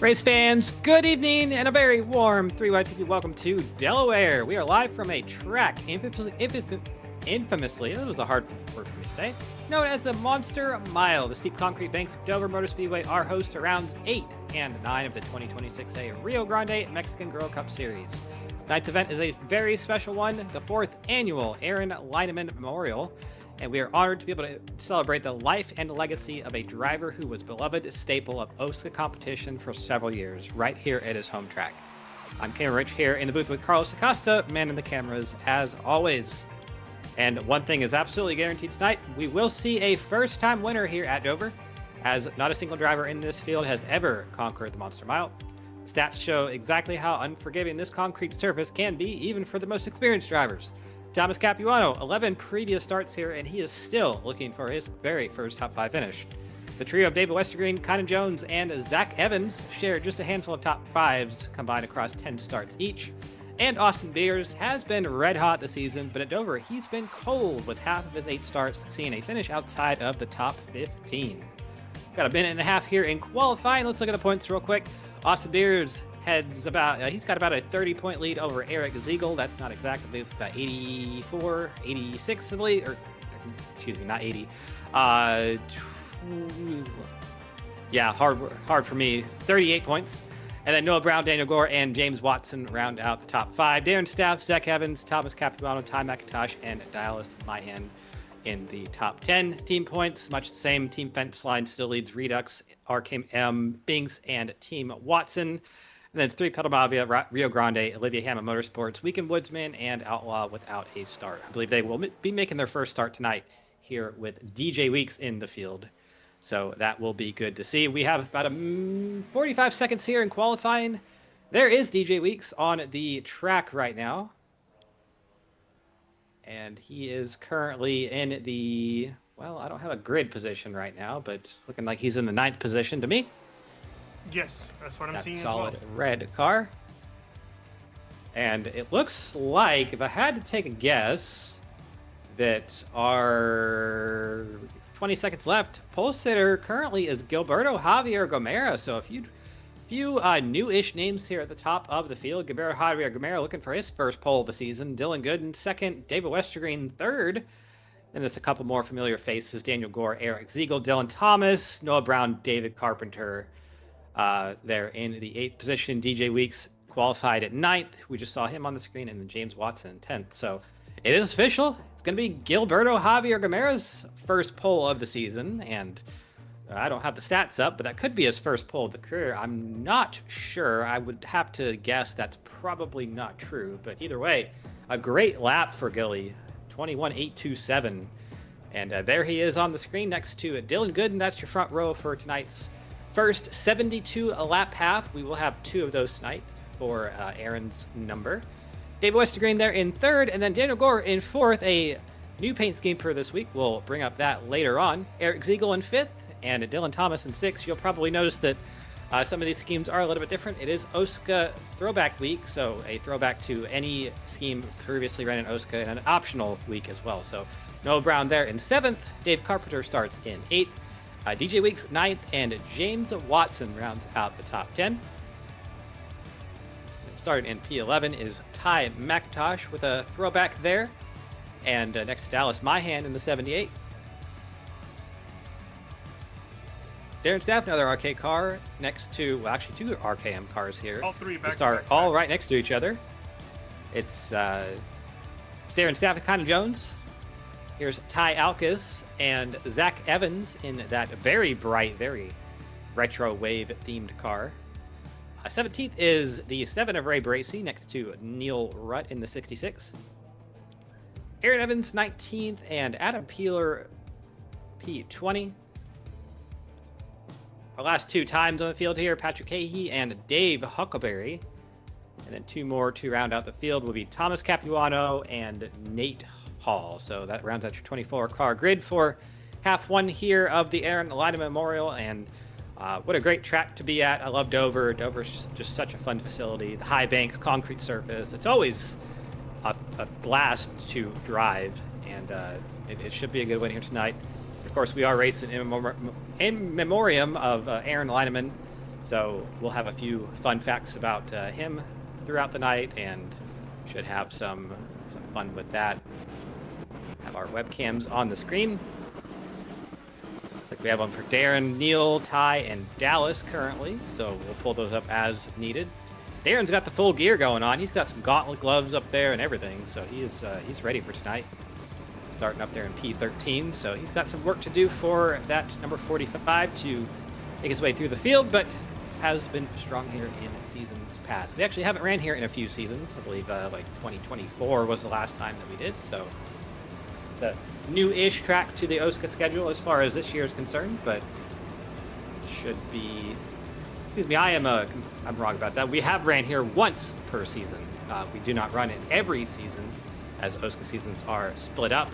Race fans, good evening and a very warm 3YTV welcome to Delaware. We are live from a track infamously, that was a hard word for me to say, known as the Monster Mile. The steep concrete banks of Dover Motor Speedway are host to rounds 8 and 9 of the 2026 Rio Grande Mexican Girl Cup Series. Tonight's event is a very special one, the 4th annual Aaron Leinemann Memorial, and we are honored to be able to celebrate the life and legacy of a driver who was beloved staple of OSCA competition for several years, right here at his home track. I'm Cameron Rich here in the booth with Carlos Acosta, manning the cameras as always. And one thing is absolutely guaranteed tonight, we will see a first-time winner here at Dover, as not a single driver in this field has ever conquered the Monster Mile. Stats show exactly how unforgiving this concrete surface can be, even for the most experienced drivers. Thomas Capuano, 11 previous starts here, and he is still looking for his very first top 5 finish. The trio of David Westergreen, Conan Jones, and Zach Evans share just a handful of top 5s combined across 10 starts each. And Austin Beers has been red hot this season, but at Dover, he's been cold with half of his 8 starts seeing a finish outside of the top 15. Got a minute and a half here in qualifying. Let's look at the points real quick. Austin Beers he's got about a 30-point lead over Eric Ziegel. That's not exact. I believe it's about 84, 86, I believe, or excuse me, not 80. Yeah, hard for me. 38 points. And then Noah Brown, Daniel Gore, and James Watson round out the top 5. Darren Staff, Zach Evans, Thomas Capuano, Ty McIntosh, and Dialis Mayan in the top 10. Team points, much the same. Team Fence Line still leads Redux, RKM, Binks, and Team Watson. And then it's 3 Pedal Mafia, Rio Grande, Olivia Hammond Motorsports, Weekend Woodsman, and Outlaw without a start. I believe they will be making their first start tonight here with DJ Weeks in the field. So that will be good to see. We have about 45 seconds here in qualifying. There is DJ Weeks on the track right now. And he is currently in the, well, I don't have a grid position right now, but looking like he's in the 9th position to me. Yes, that's what I'm seeing as well. Solid Red car. And it looks like, if I had to take a guess, that our 20 seconds left, pole sitter currently is Gilberto Javier Gomera. So a few new-ish names here at the top of the field. Gilberto Javier Gomera looking for his first pole of the season. Dylan Gooden second. David Westergreen third. Then it's a couple more familiar faces. Daniel Gore, Eric Ziegel, Dylan Thomas, Noah Brown, David Carpenter. There in the 8th position. DJ Weeks qualified at 9th. We just saw him on the screen, and then James Watson 10th. So it is official. It's going to be Gilberto Javier Gomera's first pole of the season, and I don't have the stats up, but that could be his first pole of the career. I'm not sure. I would have to guess that's probably not true, but either way, a great lap for Gilly, 21.827, and there he is on the screen next to Dylan Gooden. That's your front row for tonight's first 72 lap half. We will have 2 of those tonight for Aaron's number. Dave Westergreen there in 3rd, and then Daniel Gore in 4th. A new paint scheme for this week. We'll bring up that later on. Eric Ziegel in 5th, and Dylan Thomas in 6th. You'll probably notice that some of these schemes are a little bit different. It is OSCA throwback week, so a throwback to any scheme previously ran in OSCA, and an optional week as well. So Noah Brown there in 7th. Dave Carpenter starts in 8th. DJ Weeks 9th, and James Watson rounds out the top 10. Starting in P11 is Ty McIntosh with a throwback there. And next to Dallas Myhan in the 78. Darren Staff, another RK car next to, well, actually 2 RKM cars here. All 3 back They start all right next to each other. It's Darren Staff and Conan Jones. Here's Ty Alkis and Zach Evans in that very bright, very retro wave themed car. 17th is the 7 of Ray Bracey next to Neil Rutt in the 66. Aaron Evans 19th and Adam Peeler P20. Our last 2 times on the field here, Patrick Cahey and Dave Huckleberry. And then 2 more to round out the field will be Thomas Capuano and Nate Hall. So that rounds out your 24 car grid for half 1 here of the Aaron Leinemann Memorial. And what a great track to be at. I love Dover. Dover's just such a fun facility. The high banks, concrete surface. It's always a blast to drive, and it should be a good win here tonight. Of course, we are racing in memoriam of Aaron Leinemann, So we'll have a few fun facts about him throughout the night, and should have some fun with that. Have our webcams on the screen. Looks like we have one for Darren, Neil, Ty, and Dallas currently, so we'll pull those up as needed. Darren's got the full gear going on. He's got some gauntlet gloves up there and everything, so he's ready for tonight. Starting up there in P13, so he's got some work to do for that number 45 to make his way through the field, but has been strong here in seasons past. We actually haven't ran here in a few seasons. I believe like 2024 was the last time that we did, so it's a new-ish track to the OSCA schedule as far as this year is concerned, but should be... Excuse me, I'm wrong about that. We have ran here once per season. We do not run it every season, as OSCA seasons are split up.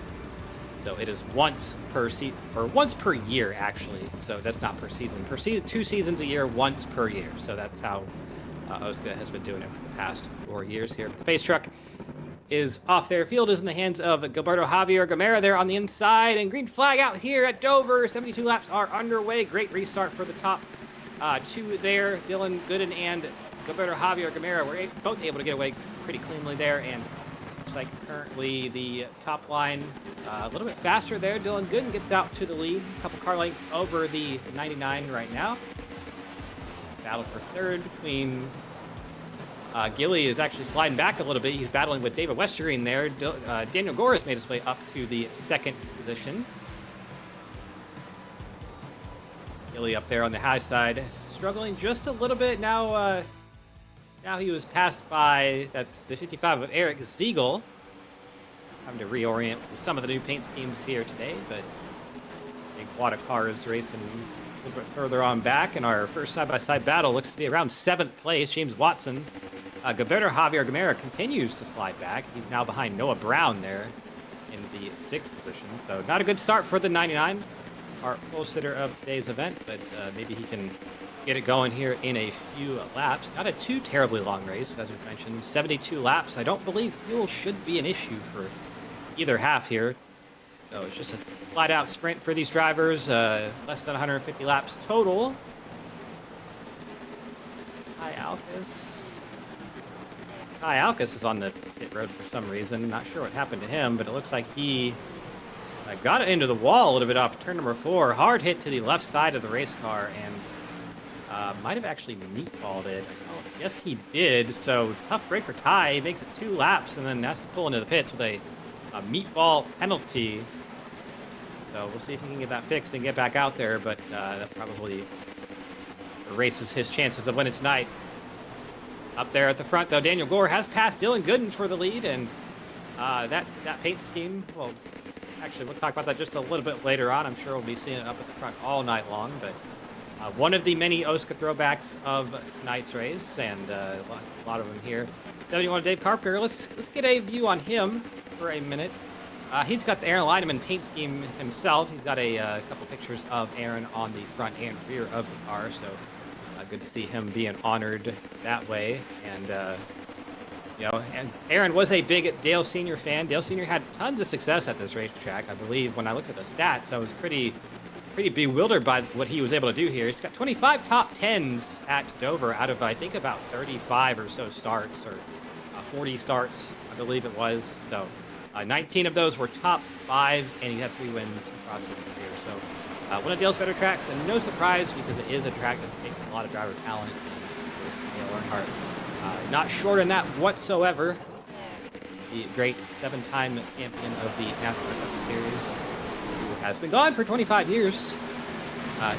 So it is once per once per year, actually. So that's not per season. Per season, 2 seasons a year, once per year. So that's how OSCA has been doing it for the past 4 years here. The base truck is off there. Field is in the hands of Gilberto Javier Gamera there on the inside. And green flag out here at Dover. 72 laps are underway. Great restart for the top 2 there. Dylan Gooden and Gilberto Javier Gamera were both able to get away pretty cleanly there. And looks like currently the top line a little bit faster there. Dylan Gooden gets out to the lead. A couple car lengths over the 99 right now. Battle for third between... Gilly is actually sliding back a little bit. He's battling with David Westergreen there. Daniel Gore has made his way up to the 2nd position. Gilly up there on the high side, struggling just a little bit. Now he was passed by, that's the 55 of Eric Ziegel. Having to reorient with some of the new paint schemes here today, but big wad of cars racing a little bit further on back. And our first side-by-side battle looks to be around 7th place. James Watson. Gilberto Javier Gamera continues to slide back. He's now behind Noah Brown there in the 6th position. So not a good start for the 99, our pole sitter of today's event, but maybe he can get it going here in a few laps. Not a too terribly long race, as we mentioned. 72 laps. I don't believe fuel should be an issue for either half here. So it's just a flat-out sprint for these drivers. Less than 150 laps total. Ty Alcus is on the pit road for some reason. Not sure what happened to him, but it looks like he got it into the wall a little bit off turn number 4. Hard hit to the left side of the race car, and might have actually meatballed it. Oh, yes, he did. So tough break for Ty. He makes it 2 laps and then has to pull into the pits with a meatball penalty. So we'll see if he can get that fixed and get back out there, but that probably erases his chances of winning tonight. Up there at the front, though, Daniel Gore has passed Dylan Gooden for the lead, and that paint scheme, well, actually, we'll talk about that just a little bit later on. I'm sure we'll be seeing it up at the front all night long, but one of the many OSCA throwbacks of tonight's race, and a lot of them here. 71 Dave Carpenter, let's get a view on him for a minute. He's got the Aaron Leinemann paint scheme himself. He's got a couple pictures of Aaron on the front and rear of the car, so good to see him being honored that way. And and Aaron was a big Dale Sr. fan. Dale Sr. had tons of success at this racetrack. I believe when I looked at the stats, I was pretty bewildered by what he was able to do here. He's got 25 top 10s at Dover out of, I think, about 35 or so starts, or 40 starts, I believe it was. So 19 of those were top 5s, and he had 3 wins across his career. So one of Dale's better tracks, and no surprise because it is a track that takes a lot of driver talent. And Dale Earnhardt, not short in that whatsoever. The great 7-time champion of the NASCAR Cup Series, who has been gone for 25 years.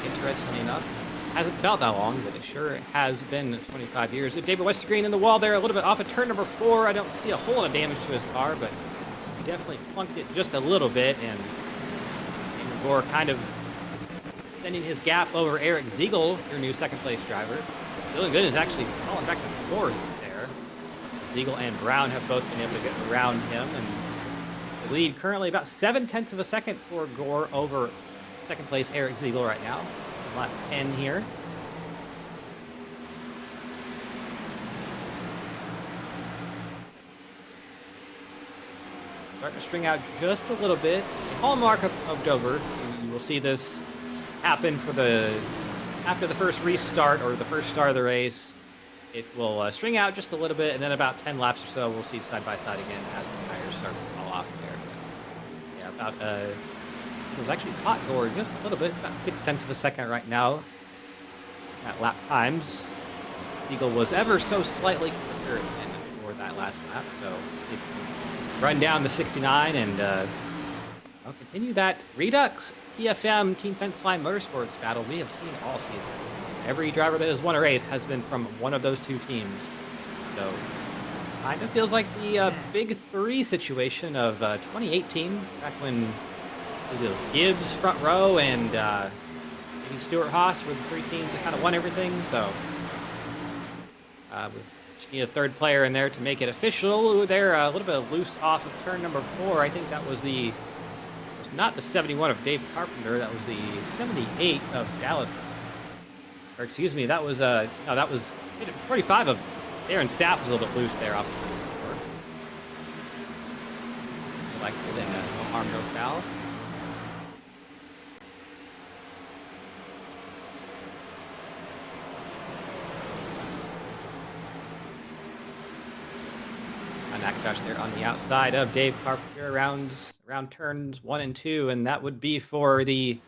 Interestingly enough, hasn't felt that long, but it sure has been 25 years. David Westergreen in the wall there, a little bit off of turn number 4. I don't see a whole lot of damage to his car, but he definitely plunked it just a little bit, and Daniel Gore kind of extending his gap over Eric Ziegel, your new 2nd place driver. Dylan Gooden is actually falling back to 4th there. Ziegel and Brown have both been able to get around him, and the lead currently about 7/10 of a second for Gore over 2nd place Eric Ziegel right now. Lap 10 here. Starting to string out just a little bit. Hallmark of Dover. You will see this happen for the after the first restart or the first start of the race, it will string out just a little bit, and then about 10 laps or so, we'll see side by side again as the tires start to fall off there. But yeah, about it was actually hot door just a little bit, about 0.6 of a second right now at lap times. Eagle was ever so slightly quicker for that last lap, so it run down the 69 and I'll continue that Redux TFM Team Fence Line Motorsports battle we have seen all season. Every driver that has won a race has been from one of those two teams. So, kind of feels like the Big Three situation of 2018, back when it was Gibbs front row and maybe Stuart Haas were the three teams that kind of won everything. So, we just need a third player in there to make it official. They're a little bit loose off of turn number 4. I think that was not the 71 of Dave Carpenter. That was the 78 of Dallas. Or excuse me, that was no, that was 45 of Aaron Staff was a little bit loose there off the floor. Selected and no harm, no foul. McIntosh there on the outside of Dave Carpenter around turns 1 and 2, and that would be for the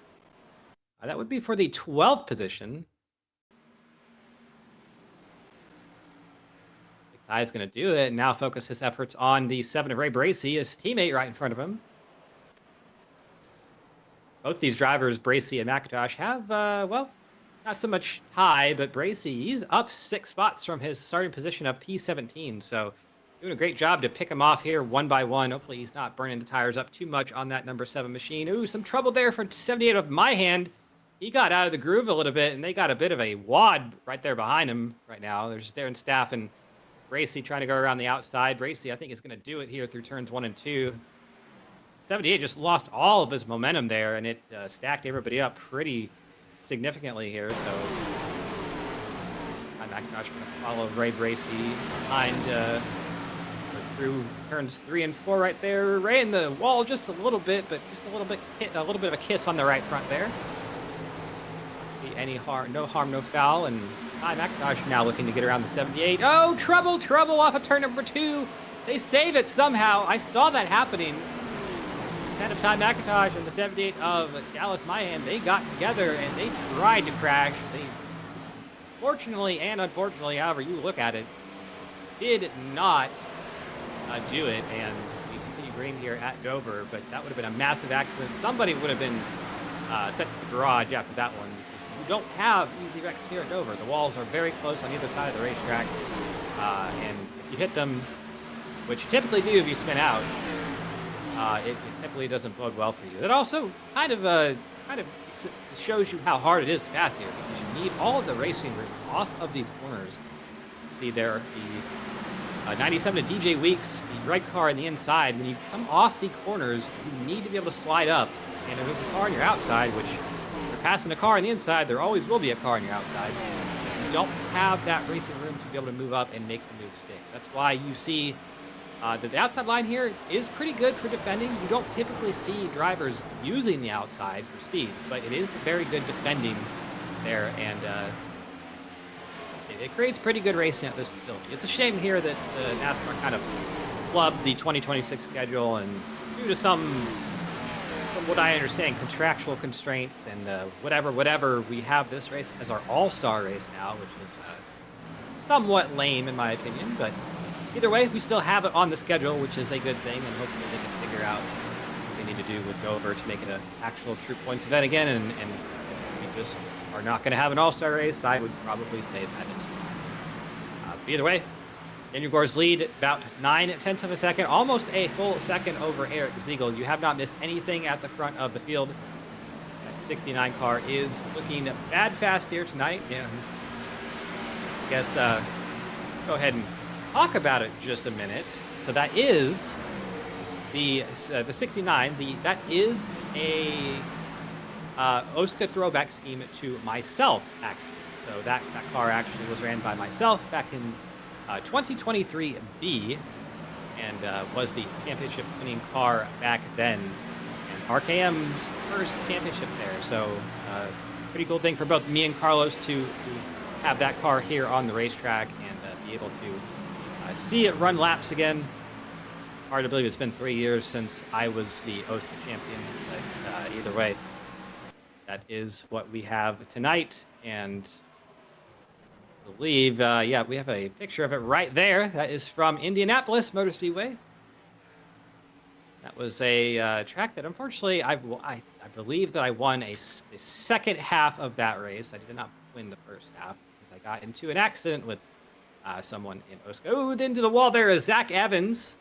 12th position. Ty's going to do it and now focus his efforts on the 7 of Ray Bracey, his teammate right in front of him. Both these drivers, Bracey and McIntosh, have, well, not so much Ty, but Bracey, he's up 6 spots from his starting position of P17. So doing a great job to pick him off here one by one. Hopefully he's not burning the tires up too much on that number 7 machine. Ooh, some trouble there for 78 of My Hand. He got out of the groove a little bit, and they got a bit of a wad right there behind him right now. There's Darren Staff and Bracey trying to go around the outside. Bracey, I think, is going to do it here through turns 1 and 2. 78 just lost all of his momentum there, and it stacked everybody up pretty significantly here. So McIntosh going to follow Ray Bracey behind through turns 3 and 4 right there. Ray in the wall just a little bit, but just a little bit of a kiss on the right front there. Any harm, no harm, no foul, and Ty McIntosh now looking to get around the 78. Oh, trouble off of turn number 2. They save it somehow. I saw that happening. 10 of Ty McIntosh and the 78 of Dallas My Hand, they got together and they tried to crash. They, fortunately and unfortunately, however you look at it, did not do it, and we continue green here at Dover, but that would have been a massive accident. Somebody would have been sent to the garage after that one. You don't have easy wrecks here at Dover. The walls are very close on either side of the racetrack, and if you hit them, which you typically do if you spin out, it typically doesn't bode well for you. It also kind of shows you how hard it is to pass here, because you need all of the racing room off of these corners. See there, the 97 to DJ Weeks, the red car on the inside. When you come off the corners, you need to be able to slide up, and if there's a car on your outside, which passing a car on the inside, there always will be a car on your outside. You don't have that racing room to be able to move up and make the move stick. That's why you see that the outside line here is pretty good for defending. You don't typically see drivers using the outside for speed, but it is very good defending there, and it creates pretty good racing at this facility. It's a shame here that NASCAR kind of flubbed the 2026 schedule, and due to some, from what I understand, contractual constraints and whatever, we have this race as our all-star race now, which is somewhat lame in my opinion, but either way, we still have it on the schedule, which is a good thing, and hopefully they can figure out what they need to do with Dover to make it an actual true points event again, and if we just are not going to have an all-star race, I would probably say that is. Either way, Daniel Gore's lead about 9/10 of a second, almost a full second over Eric Ziegel. You have not missed anything at the front of the field. That 69 car is looking bad fast here tonight. Yeah, I guess go ahead and talk about it just a minute. So that is the 69. That is a OSCA throwback scheme to myself, actually. So that car actually was ran by myself back in 2023B, and was the championship winning car back then, and RKM's first championship there. So pretty cool thing for both me and Carlos to have that car here on the racetrack and be able to see it run laps again. It's hard to believe it's been 3 years since I was the OSCA champion, but either way, that is what we have tonight. And I believe, yeah, we have a picture of it right there. That is from Indianapolis Motor Speedway. That was a track that, unfortunately, I believe that I won the second half of that race. I did not win the first half because I got into an accident with someone in OSCA. Oh, into the wall there is Zach Evans.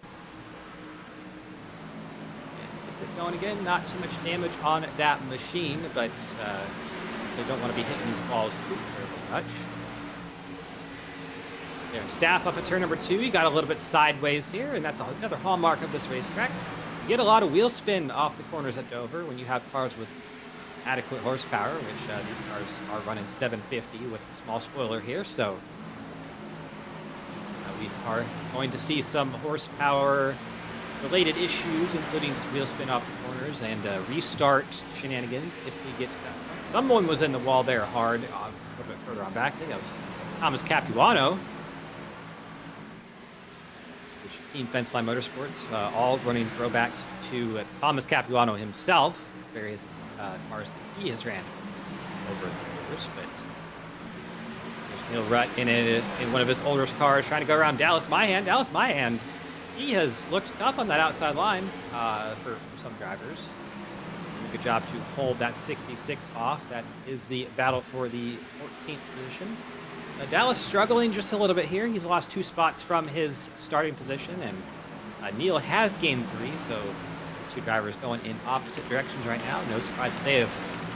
And gets it going again. Not too much damage on that machine, but they don't want to be hitting these balls too terribly much. There, Staff off of turn number 2. He got a little bit sideways here, and that's another hallmark of this racetrack. You get a lot of wheel spin off the corners at Dover when you have cars with adequate horsepower, which these cars are running 750 with a small spoiler here. So we are going to see some horsepower-related issues, including some wheel spin off the corners and restart shenanigans if we get to that point. Someone was in the wall there hard, a little bit further on back. I think that was Thomas Capuano. Team Fenceline Motorsports, all running throwbacks to Thomas Capuano himself, various cars that he has ran over the years. But there's Neil Rutt in one of his older cars trying to go around Dallas Mahan. Dallas Mahan, he has looked tough on that outside line for some drivers. Good job to hold that 66 off. That is the battle for the 14th position. Dallas struggling just a little bit here. He's lost 2 spots from his starting position, and Neil has gained 3, so these 2 drivers going in opposite directions right now. No surprise that they have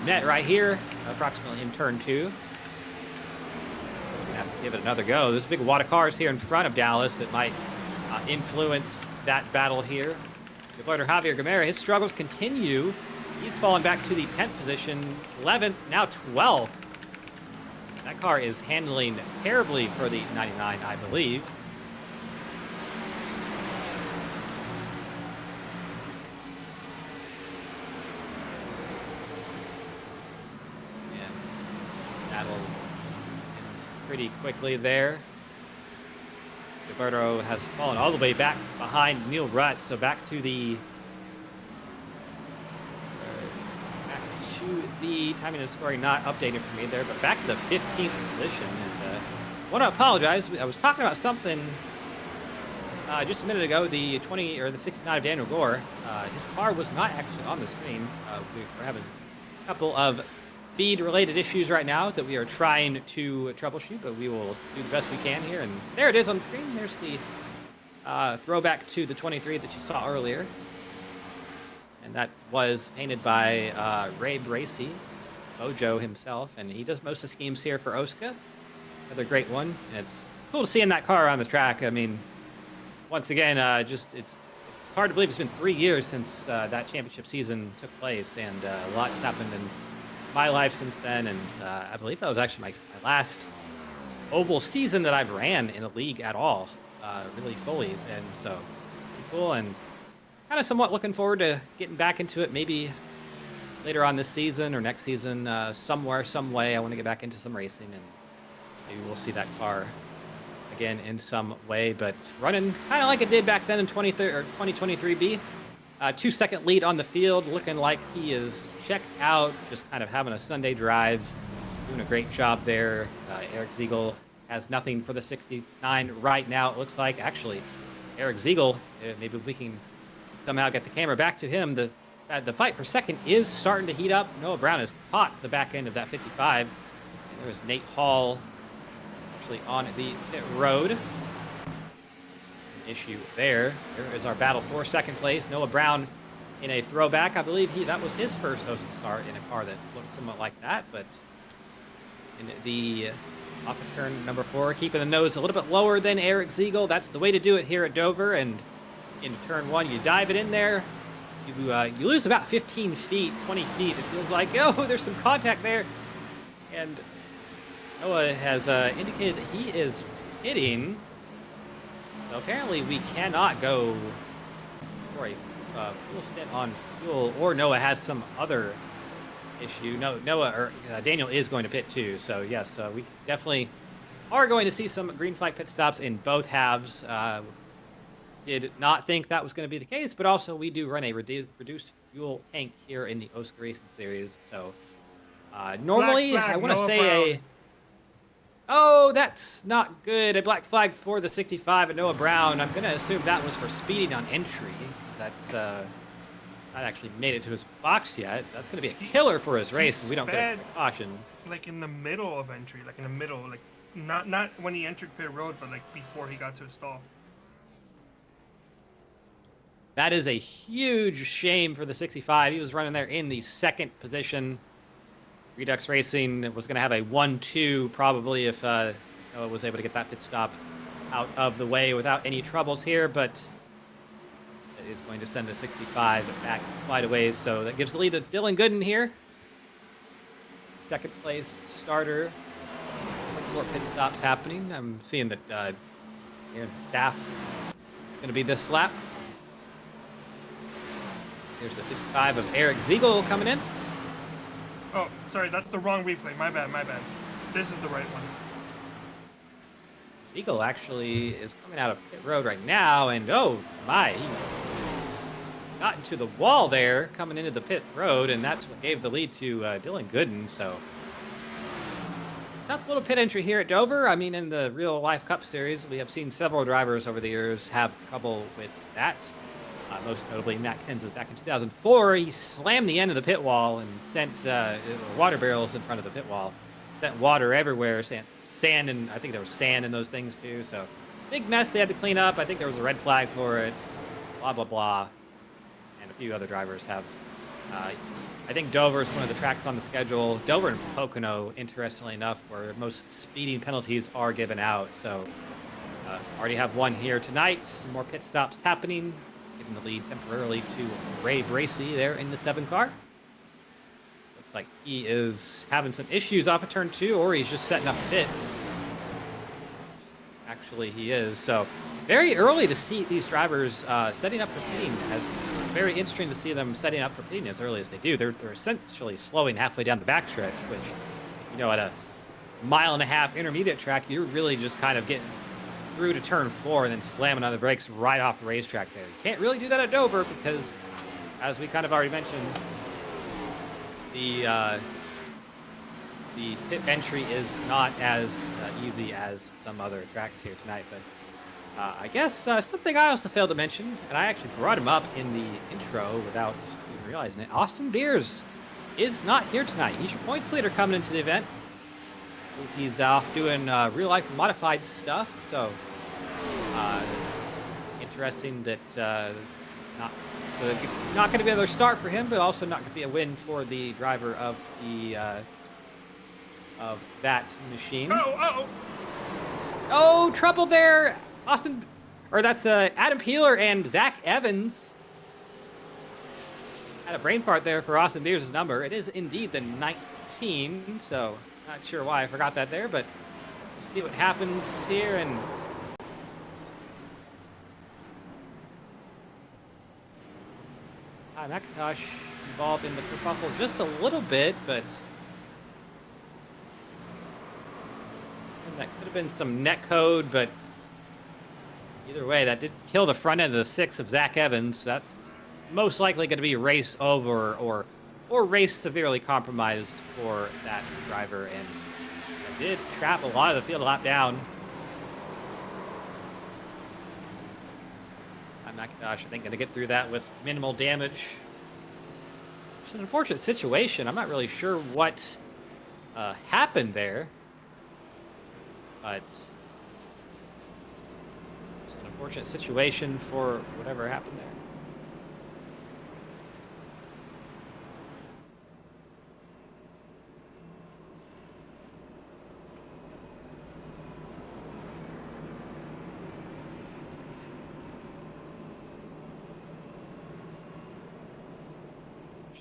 met right here, approximately in turn 2. So he's gonna have to give it another go. There's a big wad of cars here in front of Dallas that might influence that battle here. Gilberto Javier Gamera, his struggles continue. He's fallen back to the 10th position, 11th, now 12th. That car is handling terribly for the 99, I believe. And that'll end pretty quickly there. Gilberto has fallen all the way back behind Neil Rutt, so back to the timing and scoring not updated for me there, but back to the 15th position. And I want to apologize. I was talking about something just a minute ago. The 69 of Daniel Gore, his car was not actually on the screen. We're having a couple of feed-related issues right now that we are trying to troubleshoot, but we will do the best we can here. And there it is on the screen. There's the throwback to the 23 that you saw earlier. And that was painted by Ray Bracey, Mojo himself, and he does most of the schemes here for OSCA. Another great one, and it's cool to see in that car on the track. I mean, once again, it's hard to believe it's been 3 years since that championship season took place, and a lot's happened in my life since then. And I believe that was actually my last oval season that I've ran in a league at all, really fully, and so pretty cool. And kind of somewhat looking forward to getting back into it, maybe later on this season or next season, somewhere, some way. I want to get back into some racing, and maybe we'll see that car again in some way. But running kind of like it did back then in 2023B. 2-second lead on the field, looking like he is checked out, just kind of having a Sunday drive, doing a great job there. Eric Ziegel has nothing for the 69 right now, it looks like. Actually, Eric Ziegel, maybe if we can somehow get the camera back to him. The fight for second is starting to heat up. Noah Brown has caught the back end of that 55. And there's Nate Hall actually on the pit road. An issue there. There is our battle for second place. Noah Brown in a throwback. I believe that was his first OSCA start in a car that looked somewhat like that. But in the off of turn number 4, keeping the nose a little bit lower than Eric Ziegel. That's the way to do it here at Dover. And into turn 1, you dive it in there. You lose about 15 feet, 20 feet. It feels like, oh, there's some contact there. And Noah has indicated that he is hitting. So apparently we cannot go for a full stint on fuel, or Noah has some other issue. No, Noah or Daniel is going to pit too. So yes, we definitely are going to see some green flag pit stops in both halves. Did not think that was going to be the case, but also we do run a reduced fuel tank here in the OSCA Racing Series. So normally Black flag, I want to Noah say Brown. oh, that's not good. A black flag for the 65 at Noah Brown. I'm going to assume that was for speeding on entry. That's not actually made it to his box yet. That's going to be a killer for his race if we don't get a caution. Like in the middle of entry, like in the middle, like not when he entered pit road, but like before he got to his stall. That is a huge shame for the 65. He was running there in the second position. Redux Racing was going to have a 1-2 probably if Noah was able to get that pit stop out of the way without any troubles here, but it is going to send the 65 back quite a ways. So that gives the lead to Dylan Gooden here. Second place starter. More pit stops happening. I'm seeing that here the staff is going to be this lap. Here's the 55 of Eric Ziegel coming in. Oh, sorry, that's the wrong replay. My bad, my bad. This is the right one. Ziegel actually is coming out of pit road right now, and oh my, he got into the wall there coming into the pit road, and that's what gave the lead to Dylan Gooden. So tough little pit entry here at Dover. I mean, in the real life Cup Series, we have seen several drivers over the years have trouble with that. Most notably, Matt Kenseth back in 2004, he slammed the end of the pit wall and sent water barrels in front of the pit wall. Sent water everywhere, sand, and I think there was sand in those things too. So big mess they had to clean up. I think there was a red flag for it. Blah, blah, blah. And a few other drivers have. I think Dover is one of the tracks on the schedule. Dover and Pocono, interestingly enough, where most speeding penalties are given out. So already have one here tonight. Some more pit stops happening. Giving the lead temporarily to Ray Bracey there in the 7 car. Looks like he is having some issues off of turn 2, or he's just setting up a pit. Actually, he is. So very early to see these drivers setting up for pitting. Very interesting to see them setting up for pitting as early as they do. They're essentially slowing halfway down the backstretch, which, you know, at a 1.5-mile intermediate track, you're really just kind of getting through to turn 4 and then slamming on the brakes right off the racetrack there. You can't really do that at Dover because, as we kind of already mentioned, the pit entry is not as easy as some other tracks here tonight. But I guess something I also failed to mention, and I actually brought him up in the intro without even realizing it, Austin Beers is not here tonight. He's your points leader coming into the event. He's off doing real-life modified stuff, so interesting that not going to be another start for him, but also not going to be a win for the driver of the of that machine. Oh, trouble there, Austin, or that's Adam Peeler and Zach Evans. Had a brain fart there for Austin Beers' number. It is indeed the 19, so. Not sure why I forgot that there, but we'll see what happens here. And McIntosh involved in the kerfuffle just a little bit, but that could have been some net code. But either way, that did kill the front end of the 6 of Zach Evans. That's most likely going to be race over or race severely compromised for that driver, and did trap a lot of the field a lap down. McIntosh, I think, going to get through that with minimal damage. It's an unfortunate situation. I'm not really sure what happened there, but it's an unfortunate situation for whatever happened there.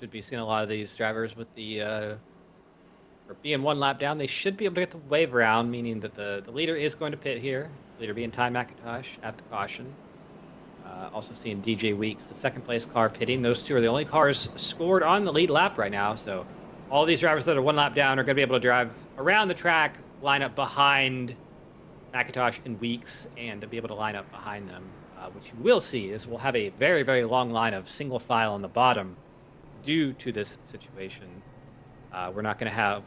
Should be seeing a lot of these drivers with the or being 1 lap down. They should be able to get the wave around, meaning that the leader is going to pit here. Leader being Ty McIntosh at the caution. Also seeing DJ Weeks, the 2nd place car, pitting. Those two are the only cars scored on the lead lap right now. So all these drivers that are one lap down are going to be able to drive around the track, line up behind McIntosh and Weeks, and to be able to line up behind them. What you will see is we'll have a very, very long line of single file on the bottom due to this situation. We're not going to have,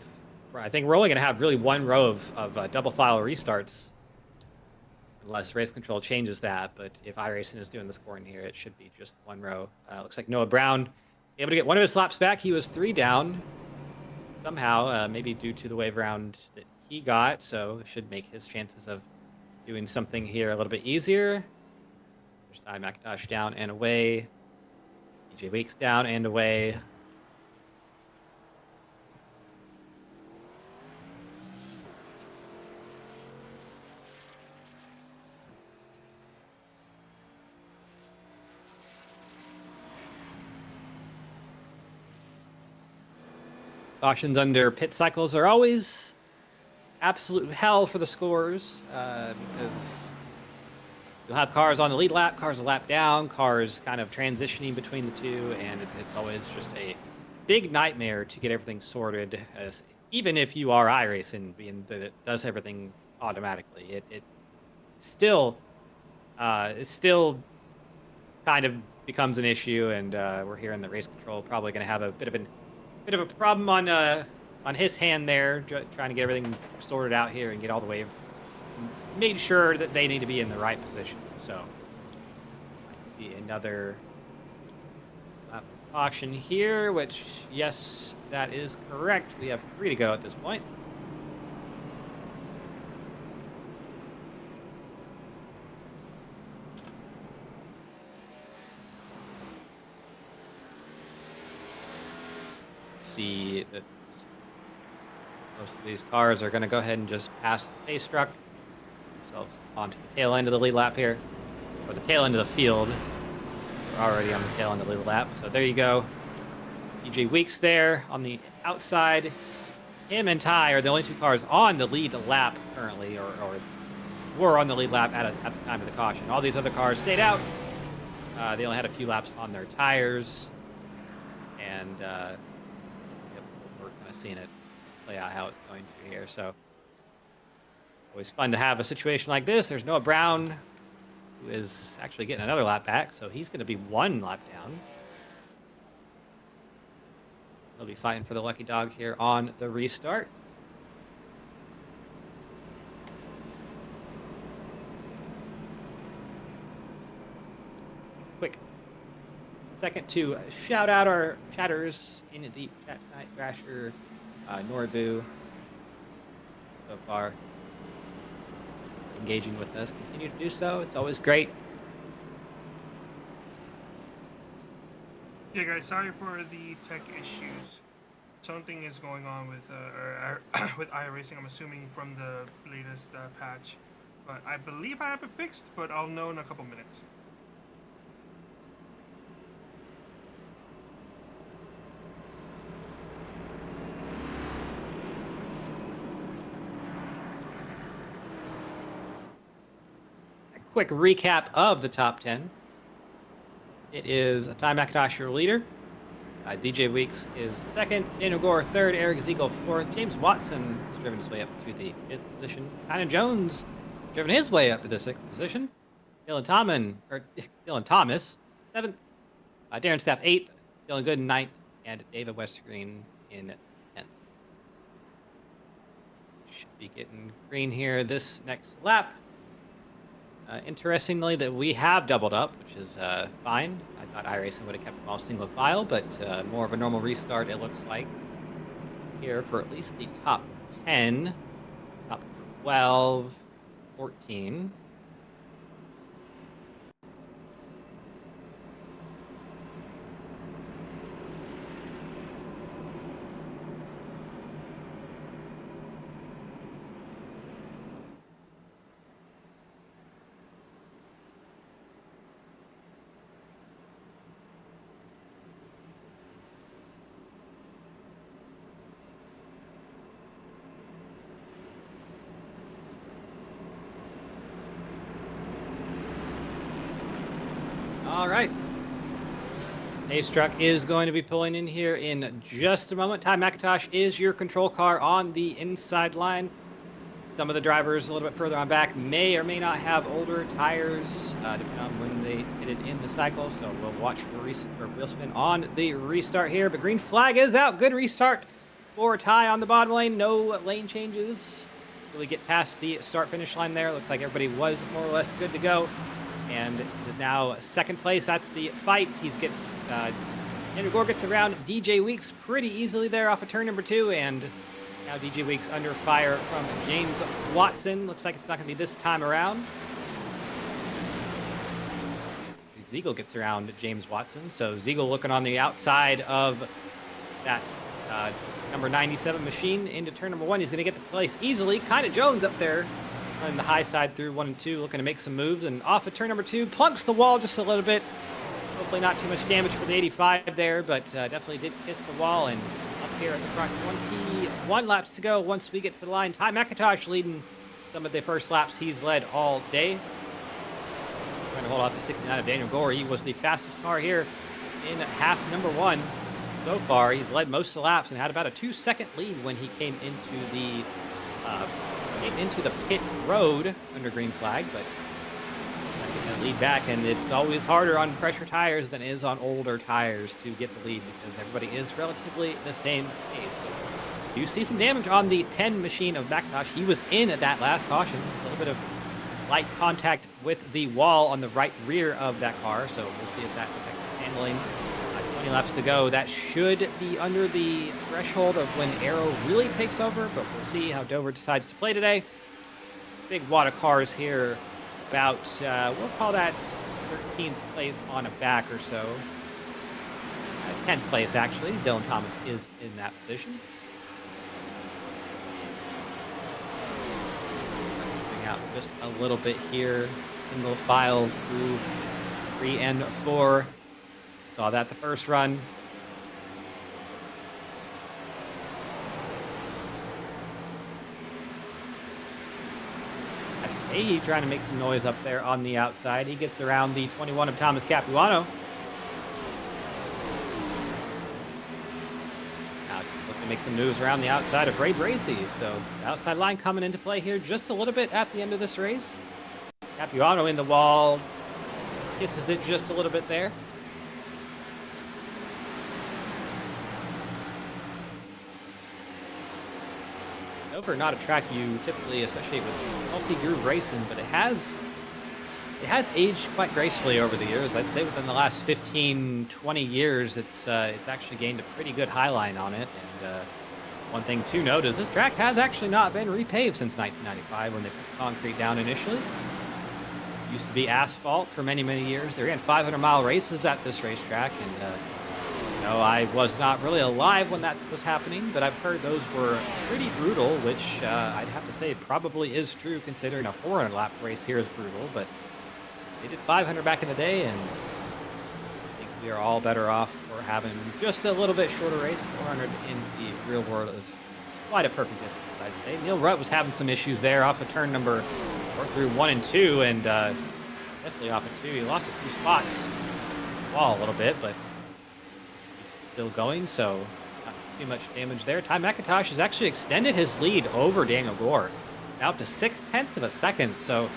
I think we're only going to have really one row of double file restarts unless race control changes that. But if iRacing is doing the scoring here, it should be just one row. Looks like Noah Brown able to get one of his laps back. He was 3 down somehow, maybe due to the wave round that he got. So it should make his chances of doing something here a little bit easier. First time McIntosh down and away. DJ Weeks down and away. Cautions under pit cycles are always absolute hell for the scorers because you'll have cars on the lead lap, cars a lap down, cars kind of transitioning between the two, and it's always just a big nightmare to get everything sorted. Even if you are iRacing, being that it does everything automatically, it still kind of becomes an issue, and we're here in the race control probably going to have a bit of a problem on his hand there, trying to get everything sorted out here and get all the way made sure that they need to be in the right position. So I see another caution here, which, yes, that is correct. We have 3 to go at this point. See that most of these cars are going to go ahead and just pass the pace truck themselves onto the tail end of the lead lap here, or the tail end of the field. We're already on the tail end of the lead lap, so there you go. DJ Weeks there on the outside. Him and Ty are the only 2 cars on the lead lap currently, or were on the lead lap at the time of the caution. All these other cars stayed out. They only had a few laps on their tires, and we're kind of seeing it play out how it's going through here. So always fun to have a situation like this. There's Noah Brown, who is actually getting another lap back, so he's going to be 1 lap down. He'll be fighting for the lucky dog here on the restart. Quick second to shout out our chatters in the chat tonight. Thrasher, Norbu, so far engaging with us. Continue to do so. It's always great. Yeah, guys, sorry for the tech issues. Something is going on with with iRacing, I'm assuming from the latest patch. But I believe I have it fixed, but I'll know in a couple minutes. Quick recap of the top 10. It is Ty McIntosh, your leader. DJ Weeks is second. Daniel Gore third. Eric Ziegel fourth. James Watson has driven his way up to the 5th position. Tynan Jones driven his way up to the 6th position. Dylan Thomas 7th. Darren Staff 8th. Dylan Gooden 9th. And David Westergreen in 10th. Should be getting green here this next lap. Interestingly, that we have doubled up, which is fine. I thought iRacing would have kept them all single file, but more of a normal restart, it looks like, here for at least the top 10, top 12, 14. All right. Ace Truck is going to be pulling in here in just a moment. Ty McIntosh is your control car on the inside line. Some of the drivers a little bit further on back may or may not have older tires, depending on when they hit it in the cycle. So we'll watch for wheel spin on the restart here. But green flag is out. Good restart for Ty on the bottom lane. No lane changes. Really get past the start-finish line there. Looks like everybody was more or less good to go. And is now second place. That's the fight. He's getting... Andrew Gore gets around DJ Weeks pretty easily there off of turn number 2. And... now DJ Weeks under fire from James Watson. Looks like it's not going to be this time around. Ziegel gets around James Watson. So Ziegel looking on the outside of that number 97 machine into turn number 1. He's going to get the place easily. Kind of Jones up there on the high side through 1 and 2, looking to make some moves. And off of turn number 2, plunks the wall just a little bit. Hopefully not too much damage for the 85 there, but definitely did kiss the wall. And up here at the front, 21 laps to go once we get to the line. Ty McIntosh leading some of the first laps he's led all day. Trying to hold off the 69 of Daniel Gore. He was the fastest car here in half number 1 so far. He's led most of the laps and had about a 2-second lead when he came into the pit road under green flag, but lead back, and it's always harder on fresher tires than it is on older tires to get the lead because everybody is relatively the same pace. But you see some damage on the 10 machine of McIntosh. He was in at that last caution. A little bit of light contact with the wall on the right rear of that car, so we'll see if that affects handling. 20 laps to go. That should be under the threshold of when Arrow really takes over, but we'll see how Dover decides to play today. Big wad of cars here. About, we'll call that 13th place on a back or so. 10th place, actually. Dylan Thomas is in that position. Bring out just a little bit here. Single file through 3 and 4. Saw that the first run. He trying to make some noise up there on the outside. He gets around the 21 of Thomas Capuano. Now looking to make some moves around the outside of Ray Bracy. So the outside line coming into play here just a little bit at the end of this race. Capuano in the wall. Kisses it just a little bit there. Dover, not a track you typically associate with multi-groove racing, but it has aged quite gracefully over the years. I'd say within the last 15, 20 years, it's actually gained a pretty good high line on it. And one thing to note is this track has actually not been repaved since 1995 when they put concrete down initially. It used to be asphalt for many, many years. They ran 500-mile races at this racetrack, and I was not really alive when that was happening, but I've heard those were pretty brutal, which I'd have to say probably is true considering a 400-lap race here is brutal, but they did 500 back in the day, and I think we are all better off for having just a little bit shorter race. 400 in the real world is quite a perfect distance, I'd say. Neil Rutt was having some issues there off of turn number 4 through 1 and 2, and definitely off of 2. He lost a few spots on the wall a little bit, but still going, so not too much damage there. Ty McIntosh has actually extended his lead over Daniel Gore, out to 0.6 of a second. So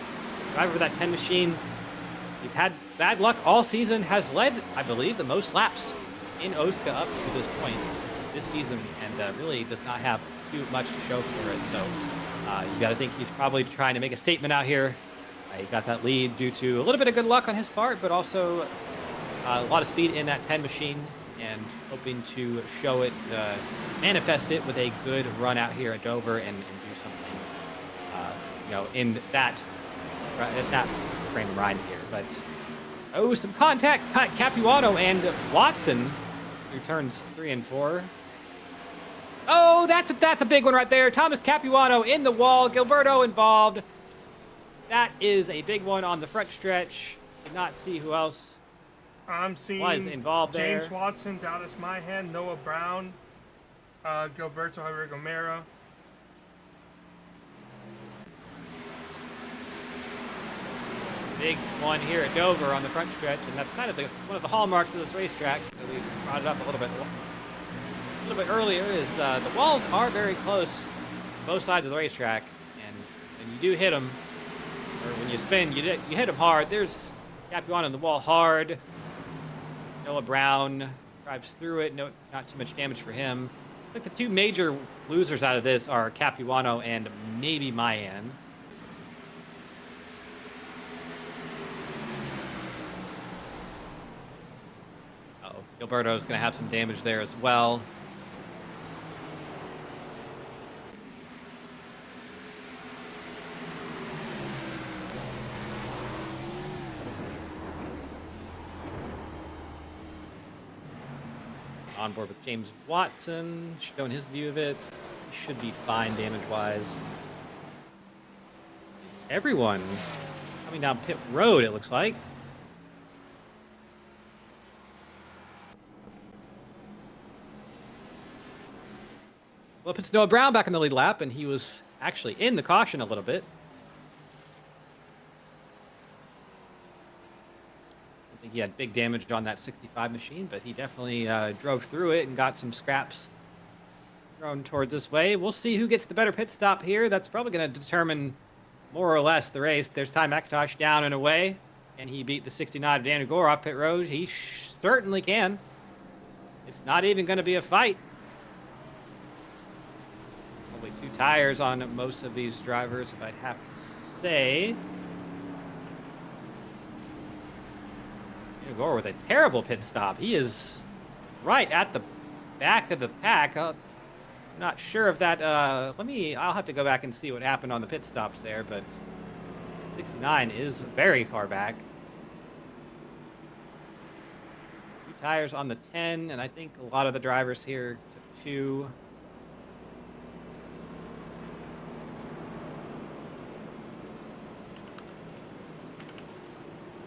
driver of that 10 machine, he's had bad luck all season, has led, I believe, the most laps in OSCA up to this point this season, and really does not have too much to show for it. So you got to think he's probably trying to make a statement out here. He got that lead due to a little bit of good luck on his part, but also a lot of speed in that 10 machine, and hoping to show it, manifest it with a good run out here at Dover and do something, in that frame of mind here. But some contact. Capuano and Watson through turns 3 and 4. Oh, that's a big one right there. Thomas Capuano in the wall. Gilberto involved. That is a big one on the front stretch. Did not see who else I'm seeing was involved there. James Watson, Dallas Myhan, Noah Brown, Gilberto Javier Gomera. big one here at Dover on the front stretch, and that's kind of one of the hallmarks of this racetrack that we brought it up a little bit earlier. Is the walls are very close, both sides of the racetrack, and when you do hit them, or when you spin, you hit them hard. There's Capuano on the wall hard. Noah Brown drives through it. No, not too much damage for him. I think the two major losers out of this are Capuano and maybe Mayan. Gilberto's going to have some damage there as well. On board with James Watson, showing his view of it. He should be fine damage-wise. Everyone coming down pit road, it looks like. Well, it's Noah Brown back in the lead lap, and he was actually in the caution a little bit. I think he had big damage on that 65 machine, but he definitely drove through it and got some scraps thrown towards this way. We'll see who gets the better pit stop here. That's probably going to determine more or less the race. There's Ty McIntosh down and away, and he beat the 69 of Daniel Gore off pit road. He certainly can. It's not even going to be a fight. Only 2 tires on most of these drivers, if I'd have to say. Daniel Gore with a terrible pit stop. He is right at the back of the pack. I'm not sure if that, I'll have to go back and see what happened on the pit stops there, but 69 is very far back. 2 tires on the 10, and I think a lot of the drivers here took 2.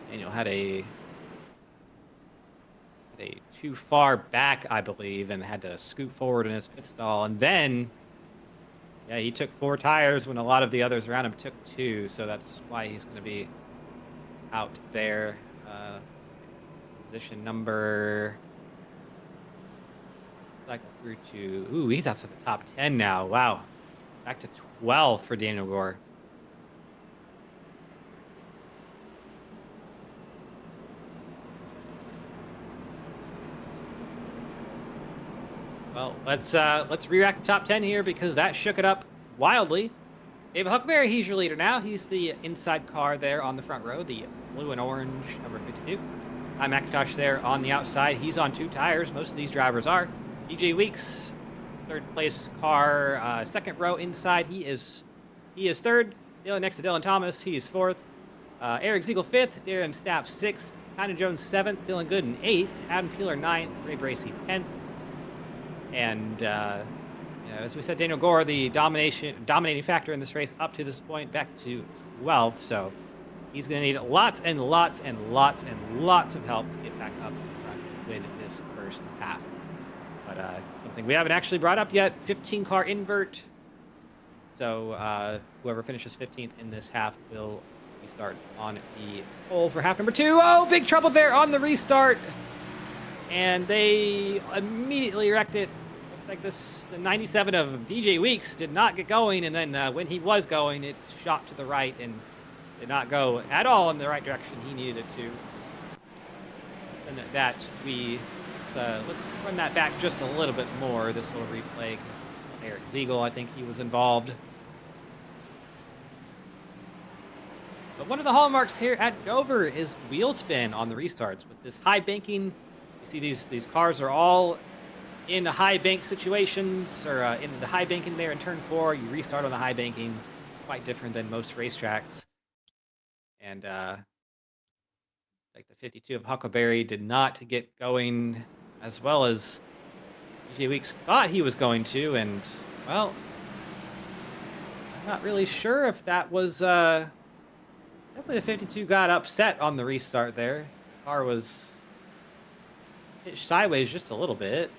Daniel had a too far back, I believe, and had to scoot forward in his pit stall. And then, yeah, he took 4 tires when a lot of the others around him took 2. So that's why he's going to be out there. Position number... cycle through to... Ooh, he's outside the top 10 now. Wow. Back to 12 for Daniel Gore. Well, let's re-rack the top 10 here because that shook it up wildly. David Huckleberry, he's your leader now. He's the inside car there on the front row, the blue and orange number 52. Ty McIntosh there on the outside. He's on 2 tires. Most of these drivers are. DJ Weeks, 3rd place car, 2nd row inside. He is 3rd. Next to Dylan Thomas, he is 4th. Eric Ziegel 5th. Darren Staff 6th. Tynan Jones 7th. Dylan Gooden 8th. Adam Peeler 9th. Ray Bracey 10th. And as we said, Daniel Gore, the dominating factor in this race up to this point, back to 12th. So he's going to need lots and lots and lots and lots of help to get back up in front to win this first half. But something we haven't actually brought up yet, 15-car invert. So whoever finishes 15th in this half will restart on the pole for half number 2. Oh, big trouble there on the restart. And they immediately wrecked it. Like the 97 of DJ Weeks did not get going, and then when he was going, it shot to the right and did not go at all in the right direction he needed it to. And let's run that back just a little bit more, this little replay, because Eric Ziegel, I think he was involved. But one of the hallmarks here at Dover is wheel spin on the restarts. With this high banking, you see these cars are all in high bank situations, or in the high banking there in turn 4. You restart on the high banking, quite different than most racetracks. And like the 52 of Huckleberry did not get going as well as DJ Weeks thought he was going to, and well, I'm not really sure if that was definitely the 52 got upset on the restart there. The car was pitched sideways just a little bit.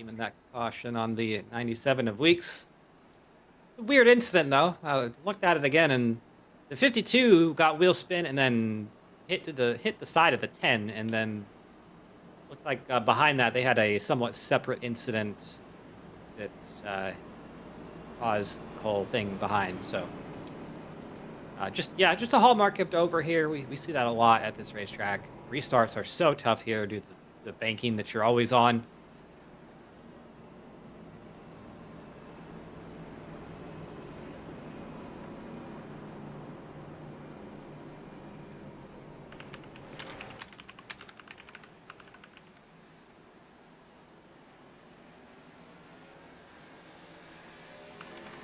Redeeming that caution on the 97 of Weeks. Weird incident though. I looked at it again, and the 52 got wheel spin and then hit the side of the 10, and then looked like behind that they had a somewhat separate incident that caused the whole thing behind. So just a hallmark kept over here. We see that a lot at this racetrack. Restarts are so tough here due to the banking that you're always on.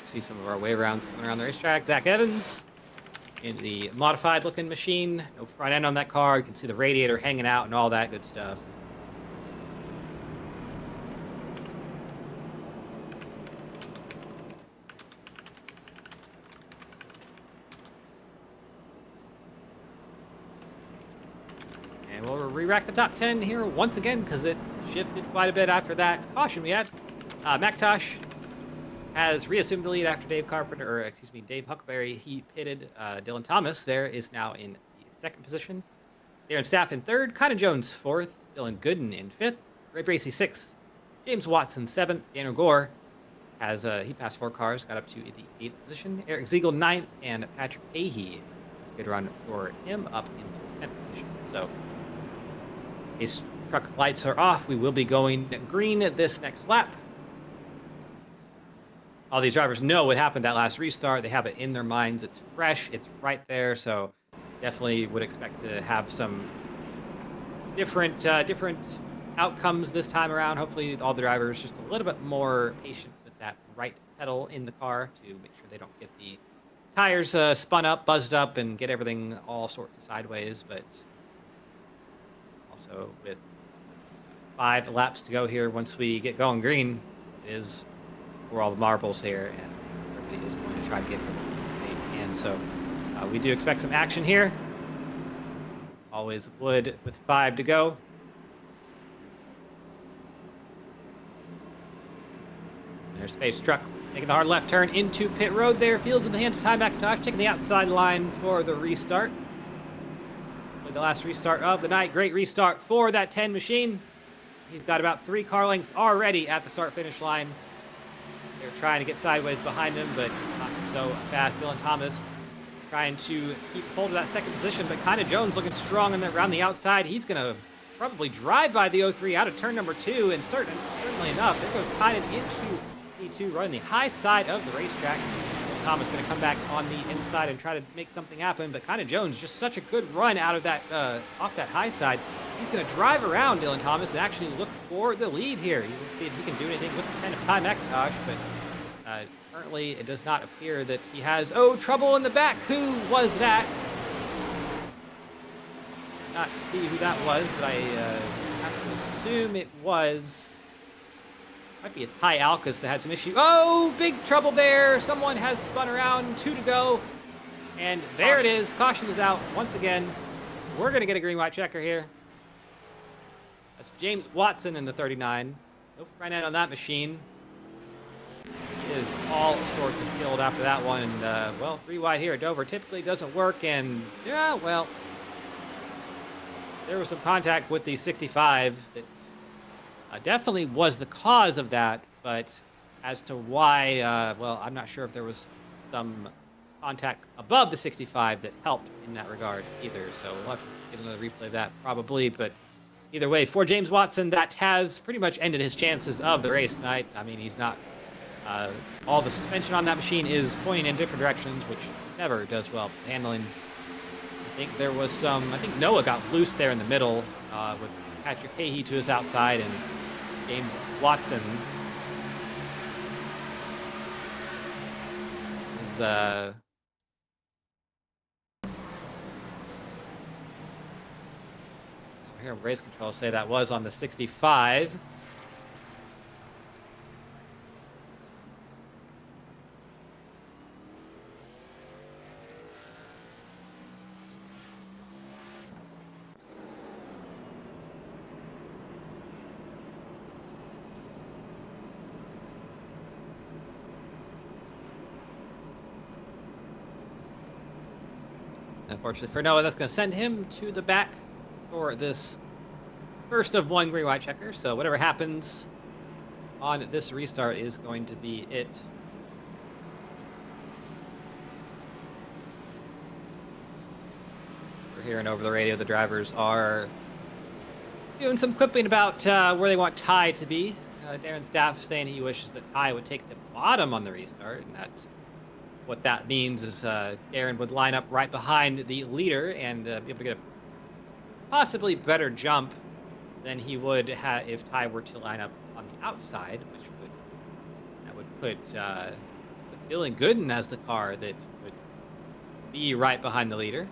See some of our way rounds coming around the racetrack. Zach Evans in the modified looking machine. No front end on that car. You can see the radiator hanging out and all that good stuff. And we'll re-rack the top 10 here once again because it shifted quite a bit after that caution we had. McIntosh has reassumed the lead after Dave Huckleberry. He pitted. Dylan Thomas there is now in the second position. Darren Staff in third. Connor Jones fourth. Dylan Gooden in fifth. Ray Bracey sixth. James Watson seventh. Daniel Gore has he passed 4 cars, got up to the 8th position. Eric Ziegel ninth, and Patrick Ahey, good run for him, up into the 10th position. So his truck lights are off. We will be going green this next lap. All these drivers know what happened that last restart. They have it in their minds. It's fresh. It's right there. So definitely would expect to have some different outcomes this time around. Hopefully all the drivers just a little bit more patient with that right pedal in the car to make sure they don't get the tires spun up, buzzed up, and get everything all sorts of sideways. But also with 5 laps to go here, once we get going green, it is for all the marbles here, and everybody is going to try to get everything they can. So we do expect some action here. Always would with 5 to go. There's Space Truck making the hard left turn into pit road there. Fields in the hands of Ty McIntosh, taking the outside line for the restart. With the last restart of the night. Great restart for that 10 machine. He's got about 3 car lengths already at the start-finish line. They're trying to get sideways behind him, but not so fast. Dylan Thomas trying to keep hold of that second position, but Connor Jones looking strong around the outside. He's going to probably drive by the 03 out of turn number 2, and certainly enough, there goes Connor into P2, running the high side of the racetrack. Thomas going to come back on the inside and try to make something happen, but Connor Jones just such a good run out of that off that high side. He's going to drive around Dylan Thomas and actually look for the lead here. He will see if he can do anything with the 10 of Ty McIntosh, but currently it does not appear that he has, trouble in the back. Who was that? Not see who that was, but I have to assume it was, might be a Ty Alcas that had some issue. Oh, big trouble there. Someone has spun around, 2 to go. And there it is. Caution is out once again. We're going to get a green-white checker here. That's James Watson in the 39. No front end on that machine. He is all sorts of killed after that one. And, well, 3 wide here at Dover typically doesn't work. And, yeah, well, there was some contact with the 65 that definitely was the cause of that. But as to why, well, I'm not sure if there was some contact above the 65 that helped in that regard either. So we'll have to get another replay of that probably. But either way, for James Watson, that has pretty much ended his chances of the race tonight. I mean, he's not... all the suspension on that machine is pointing in different directions, which never does well for handling. I think there was some... I think Noah got loose there in the middle with Patrick Ahey to his outside and James Watson is... I hear race control say that was on the 65. Unfortunately for Noah, that's going to send him to the back for this first of one green white checker. So whatever happens on this restart is going to be it. We're hearing over the radio the drivers are doing some quipping about where they want Ty to be. Darren's staff saying he wishes that Ty would take the bottom on the restart, and that what that means is Darren would line up right behind the leader and be able to get a possibly better jump than he would have if Ty were to line up on the outside, which would put Dylan Gooden as the car that would be right behind the leader.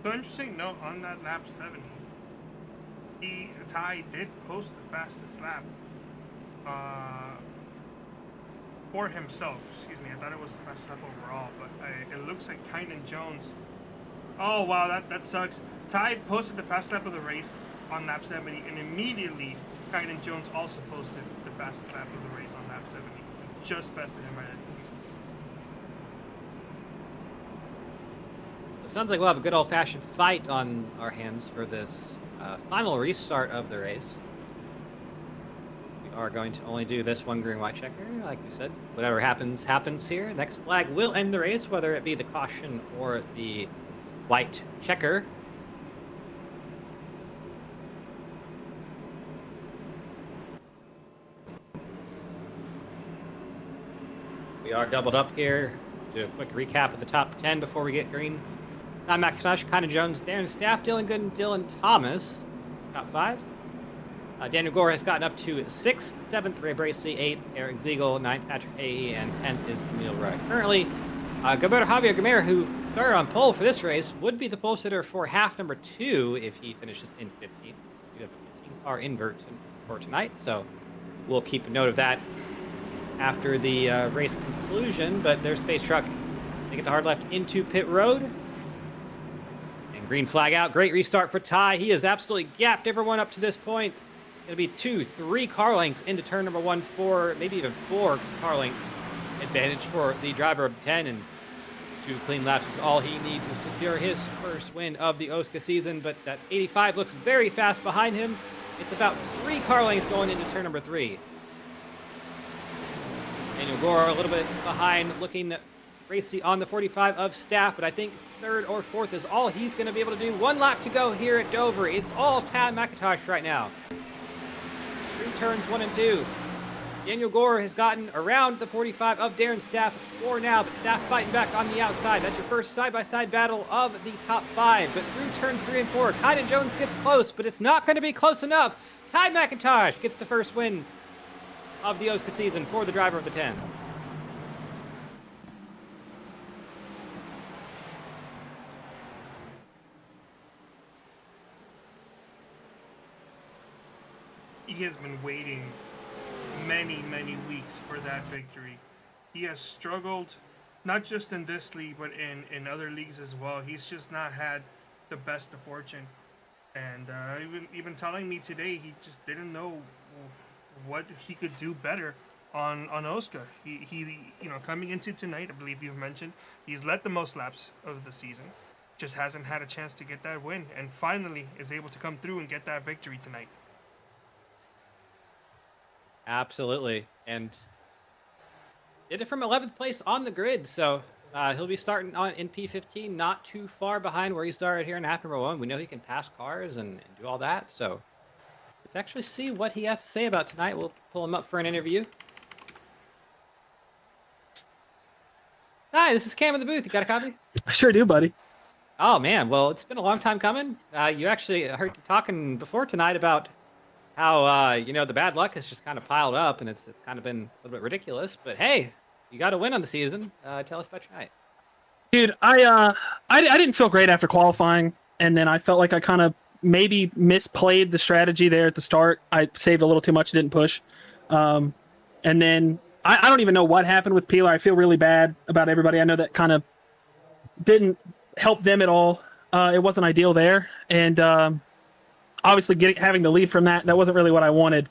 So interesting note on that lap 70. Ty did post the fastest lap for himself. Excuse me, I thought it was the fastest lap overall, but it looks like Kynan Jones. Oh wow, that sucks. Ty posted the fastest lap of the race on lap 70, and immediately Kynan Jones also posted the fastest lap of the race on lap 70. Just bested him right at the It sounds like we'll have a good old-fashioned fight on our hands for this final restart of the race. We are going to only do this one green white checker, like we said. Whatever happens, happens here. Next flag will end the race, whether it be the caution or the white checker. We are doubled up here. Do a quick recap of the top 10 before we get green. Tom McIntosh, Kynan Jones, Darren Staff, Dylan Gooden, Dylan Thomas. Top 5. Daniel Gore has gotten up to 6th, 7th, Ray Bracey, 8th, Eric Ziegel, 9th, Patrick Hahey, and 10th is Emil Rudd. Currently, Gilberto Javier Gamera, who started on pole for this race, would be the pole sitter for half number 2 if he finishes in 15th. We have a 15-car invert for tonight, so we'll keep a note of that after the race conclusion. But their space truck, they get the hard left into pit road. Green flag out. Great restart for Ty. He has absolutely gapped everyone up to this point. It'll be 2-3 car lengths into turn number 1, 4, maybe even 4 car lengths advantage for the driver of the 10. And 2 clean laps is all he needs to secure his first win of the OSCA season. But that 85 looks very fast behind him. It's about 3 car lengths going into turn number 3. Daniel Gore a little bit behind, looking racy on the 45 of Staff, but I think 3rd or 4th is all he's going to be able to do. 1 lap to go here at Dover. It's all Tad McIntosh right now. 3 turns 1 and 2. Daniel Gore has gotten around the 45 of Darren Staff 4 now, but Staff fighting back on the outside. That's your first side-by-side battle of the top 5. But through turns 3 and 4, Kynan Jones gets close, but it's not going to be close enough. Ty McIntosh gets the first win of the OSCA season for the driver of the 10. He has been waiting many weeks for that victory. He has struggled, not just in this league, but in other leagues as well. He's just not had the best of fortune. And even telling me today, he just didn't know what he could do better on OSCA. He coming into tonight, I believe you've mentioned, he's led the most laps of the season. Just hasn't had a chance to get that win, and finally is able to come through and get that victory tonight. Absolutely, and did it from 11th place on the grid, so he'll be starting in P15, not too far behind where he started here in half number 1. We know he can pass cars and do all that, so let's actually see what he has to say about tonight. We'll pull him up for an interview. Hi, this is Cam in the booth. You got a copy? I sure do, buddy. Oh, man. Well, it's been a long time coming. You actually heard you talking before tonight about how, the bad luck has just kind of piled up, and it's kind of been a little bit ridiculous. But, hey, you got to win on the season. Tell us about your night. Dude, I didn't feel great after qualifying, and then I felt like I kind of maybe misplayed the strategy there at the start. I saved a little too much, didn't push. And then I don't even know what happened with Peeler. I feel really bad about everybody. I know that kind of didn't help them at all. It wasn't ideal there, and obviously having the lead from that wasn't really what I wanted.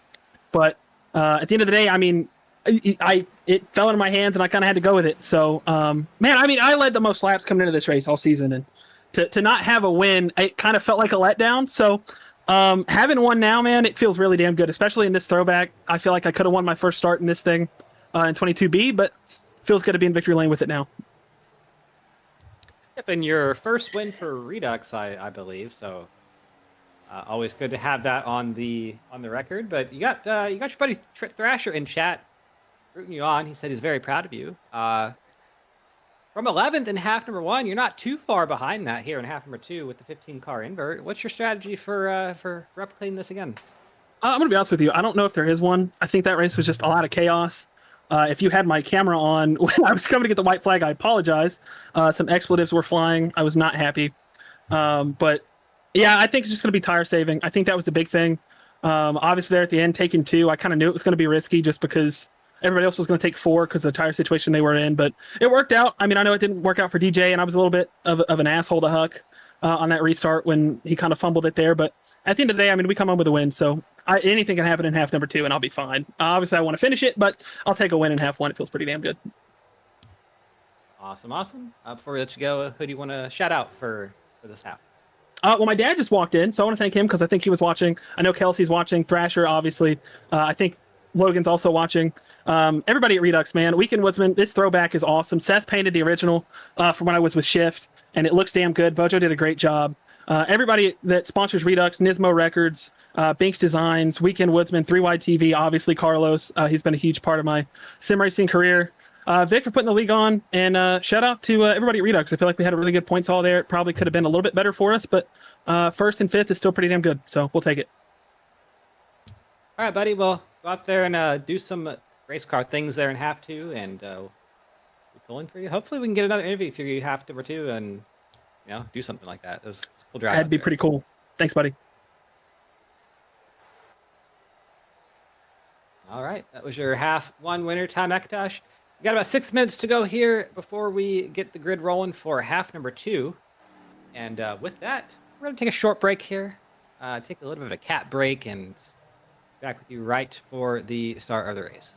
But at the end of the day, I mean, it fell into my hands, and I kind of had to go with it. So, man, I mean, I led the most laps coming into this race all season, and to not have a win, it kind of felt like a letdown. So, having one now, man, it feels really damn good, especially in this throwback. I feel like I could have won my first start in this thing in 22B, but feels good to be in victory lane with it now. Yep, and your first win for Redux, I believe. So always good to have that on the record. But you got your buddy Thrasher in chat rooting you on. He said he's very proud of you. From 11th in half number 1, you're not too far behind that here in half number 2 with the 15-car invert. What's your strategy for replicating this again? I'm gonna be honest with you. I don't know if there is one. I think that race was just a lot of chaos. If you had my camera on when I was coming to get the white flag, I apologize. Some expletives were flying. I was not happy. But yeah, I think it's just going to be tire saving. I think that was the big thing. Obviously, there at the end, taking 2, I kind of knew it was going to be risky just because everybody else was going to take 4 because of the tire situation they were in. But it worked out. I mean, I know it didn't work out for DJ, and I was a little bit of an asshole to Huck on that restart when he kind of fumbled it there. But at the end of the day, I mean, we come home with a win. So anything can happen in half number 2, and I'll be fine. Obviously, I want to finish it, but I'll take a win in half 1. It feels pretty damn good. Awesome. Before we let you go, who do you want to shout out for this half? Well, my dad just walked in, so I want to thank him because I think he was watching. I know Kelsey's watching. Thrasher, obviously. I think Logan's also watching. Everybody at Redux, man. Weekend Woodsman, this throwback is awesome. Seth painted the original from when I was with Shift, and it looks damn good. Bojo did a great job. Everybody that sponsors Redux, Nismo Records, Binks Designs, Weekend Woodsman, 3Y TV, obviously Carlos. He's been a huge part of my sim racing career. Vic for putting the league on, and shout out to everybody at Redux. I feel like we had a really good points haul there. It probably could have been a little bit better for us, but 1st and 5th is still pretty damn good, so we'll take it. All right, buddy. Well, go out there and do some race car things there in half 2, and we're pulling for you. Hopefully, we can get another interview for you half number 2, and do something like that. It was a cool drive. That'd be pretty cool. Thanks, buddy. All right, that was your half 1 winner, Tom McIntosh. We got about 6 minutes to go here before we get the grid rolling for half number 2. And with that, we're going to take a short break here, take a little bit of a cat break, and back with you right for the start of the race.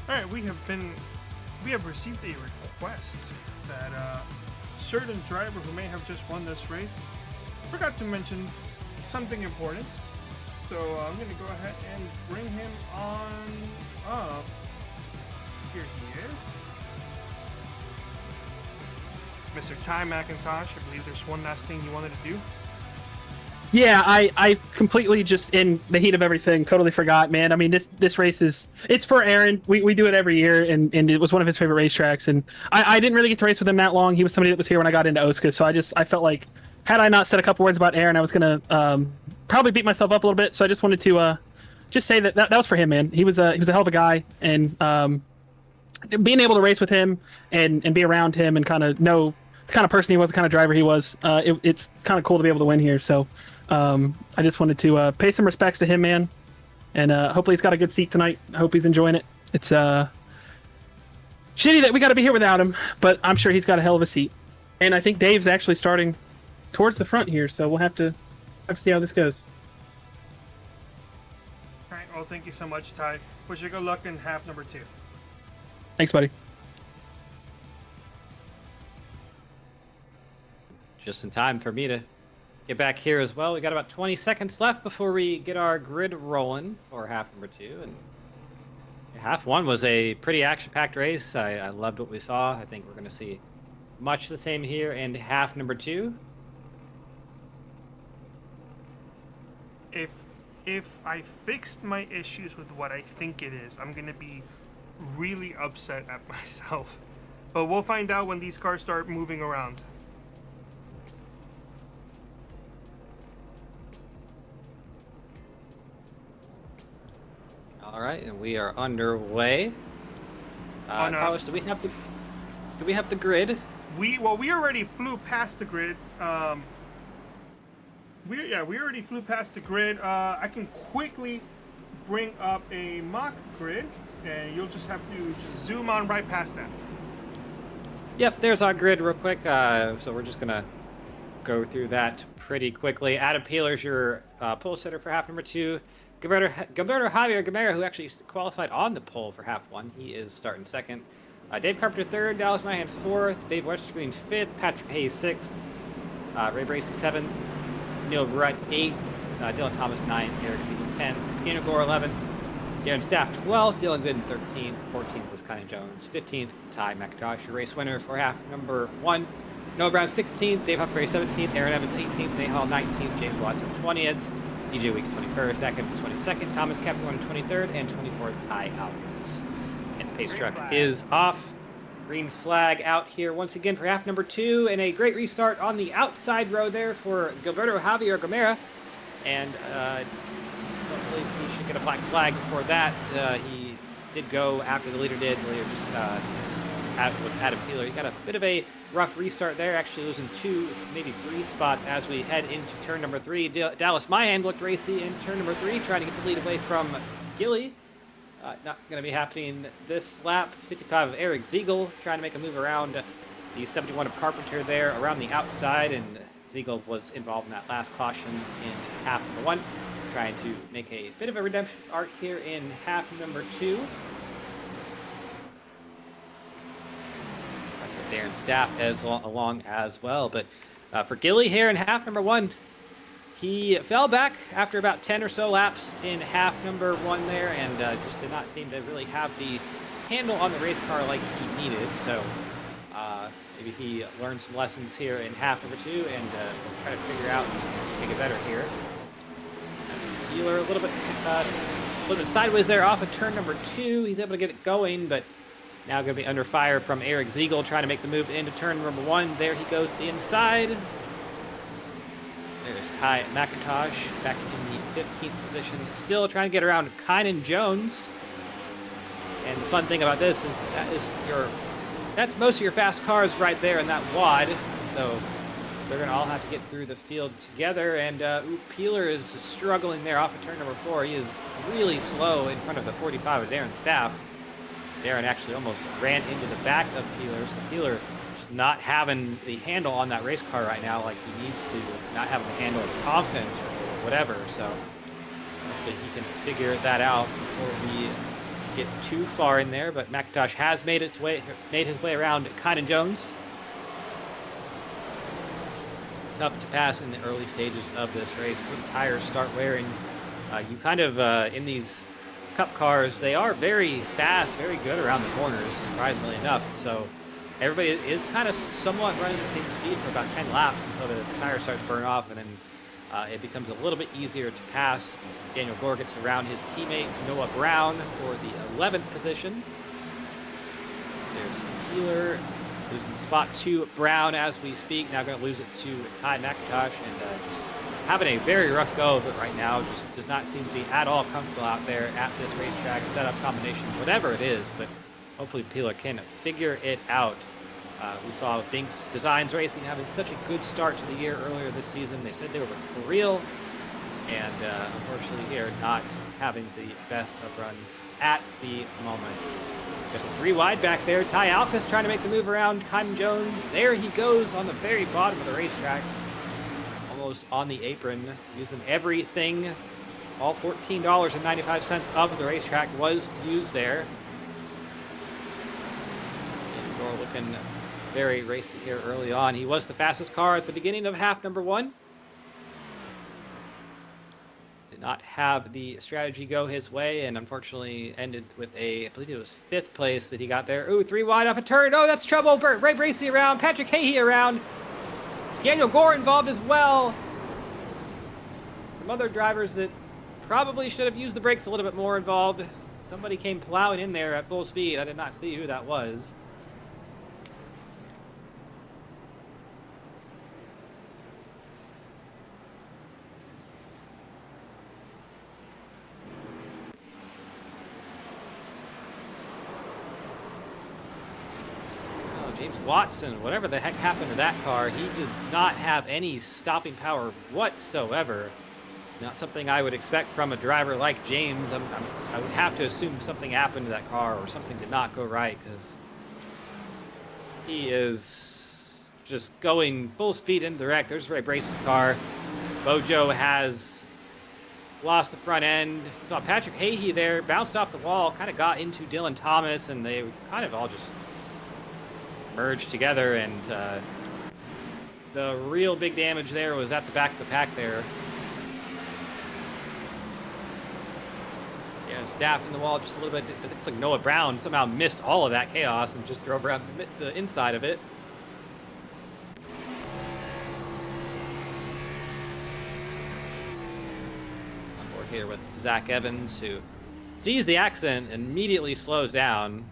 All right, we have received a request that a certain driver who may have just won this race forgot to mention something important. So I'm going to go ahead and bring him on up. Here he is. Mr. Ty McIntosh, I believe there's one last thing you wanted to do. Yeah, I completely just in the heat of everything totally forgot, man. I mean, this race it's for Aaron. We do it every year, and it was one of his favorite racetracks. And I didn't really get to race with him that long. He was somebody that was here when I got into OSCA, so I felt like had I not said a couple words about Aaron, I was gonna probably beat myself up a little bit. So I just wanted to just say that was for him, man. He was a hell of a guy, and being able to race with him and be around him and kind of know the kind of person he was, the kind of driver he was, it's kind of cool to be able to win here. So I just wanted to pay some respects to him, man, and hopefully he's got a good seat tonight. I hope he's enjoying it. It's shitty that we got to be here without him, but I'm sure he's got a hell of a seat. And I think Dave's actually starting towards the front here, so we'll have to see how this goes. All right, well, thank you so much, Ty. Wish you good luck in half number 2. Thanks, buddy. Just in time for me to get back here as well. We got about 20 seconds left before we get our grid rolling for half number 2. And half 1 was a pretty action-packed race. I loved what we saw. I think we're going to see much the same here in half number 2. If I fixed my issues with what I think it is, I'm going to be really upset at myself. But we'll find out when these cars start moving around. All right, and we are underway. Carlos, do we have the grid? We already flew past the grid. We already flew past the grid. I can quickly bring up a mock grid, and you'll just have to just zoom on right past that. Yep, there's our grid real quick. So we're just gonna go through that pretty quickly. Adam Peeler's your pole sitter for half number 2. Gilberto Javier Gamera, who actually qualified on the pole for half 1, he is starting second. Dave Carpenter 3rd, Dallas Mahan 4th, Dave Westergreen 5th, Patrick Hayes 6th, Ray Bracey 7th, Neil Rutt 8th, Dylan Thomas 9th, Eric Siegel 10th, Daniel Gore 11th, Darren Staff 12th, Dylan Gooden 13th, 14th was Connie Jones 15th, Ty McIntosh, your race winner for half number 1, Noah Brown 16th, Dave Huckberry 17th, Aaron Evans 18th, Nate Hall 19th, James Watson 20th, DJ Weeks 21st, Zach Evans 22nd, Thomas Capricorn 23rd, and 24th, Ty Alkins. And the pace truck is off. Green flag out here once again for half number 2, and a great restart on the outside row there for Gilberto Javier Gamera. And don't believe he should get a black flag for that. He did go after the leader did. The leader just was Adam Peeler. He got a bit of a rough restart there, actually losing 2, maybe 3 spots as we head into turn number 3. Dallas Mahan looked racy in turn number 3, trying to get the lead away from Gilly. Not going to be happening this lap. 55 of Eric Ziegel trying to make a move around the 71 of Carpenter there around the outside, and Ziegel was involved in that last caution in half number 1, trying to make a bit of a redemption arc here in half number 2. Darren Staff as along as well, but for Gilly here in half number 1, he fell back after about 10 or so laps in half number 1 there, and just did not seem to really have the handle on the race car like he needed. So maybe he learned some lessons here in half number 2 and try to figure out and make it better here. Peeler a little bit sideways there off of turn number 2. He's able to get it going, but now going to be under fire from Eric Ziegel, trying to make the move into turn number 1. There he goes to the inside. There's Ty McIntosh back in the 15th position, still trying to get around Kynan Jones. And the fun thing about this is that's most of your fast cars right there in that wad. So they're going to all have to get through the field together. And Peeler is struggling there off of turn number 4. He is really slow in front of the 45 of Darren Staff. Darren actually almost ran into the back of Peeler, so Peeler just not having the handle on that race car right now like he needs to, not having the handle of confidence or whatever, so hopefully he can figure that out before we get too far in there, but McIntosh has made his way around Kynan Jones. Tough to pass in the early stages of this race. When tires start wearing, you kind of in these Cup cars, they are very fast, very good around the corners, surprisingly enough. So everybody is kind of somewhat running the same speed for about 10 laps until the tires start to burn off, and then it becomes a little bit easier to pass. Daniel Gore gets around his teammate Noah Brown for the 11th position. There's Keeler losing the spot to Brown as we speak. Now going to lose it to Ty McIntosh, and just having a very rough go of it right now. Just does not seem to be at all comfortable out there at this racetrack setup combination, whatever it is. But hopefully Peeler can figure it out. We saw Binks Designs Racing having such a good start to the year earlier this season. They said they were for real, and unfortunately here not having the best of runs at the moment. There's a 3 wide back there. Ty Alkus trying to make the move around Kynan Jones. There he goes on the very bottom of the racetrack, almost on the apron, using everything. All $14.95 of the racetrack was used there. And Gore looking very racy here early on. He was the fastest car at the beginning of half number 1. Did not have the strategy go his way, and unfortunately ended with I believe it was 5th place that he got there. Ooh, 3 wide off a turn. Oh, that's trouble. Ray Bracey around. Patrick Hahey around. Daniel Gore involved as well. Some other drivers that probably should have used the brakes a little bit more involved. Somebody came plowing in there at full speed. I did not see who that was. James Watson, whatever the heck happened to that car, he did not have any stopping power whatsoever. Not something I would expect from a driver like James. I would have to assume something happened to that car or something did not go right, because he is just going full speed into the wreck. There's Ray Brace's car. Bojo has lost the front end. Saw Patrick Hahey there, bounced off the wall, kind of got into Dylan Thomas, and they kind of all just merged together, and the real big damage there was at the back of the pack there. Yeah, staff in the wall just a little bit. It looks like Noah Brown somehow missed all of that chaos and just drove around the inside of it. On board here with Zach Evans, who sees the accident and immediately slows down.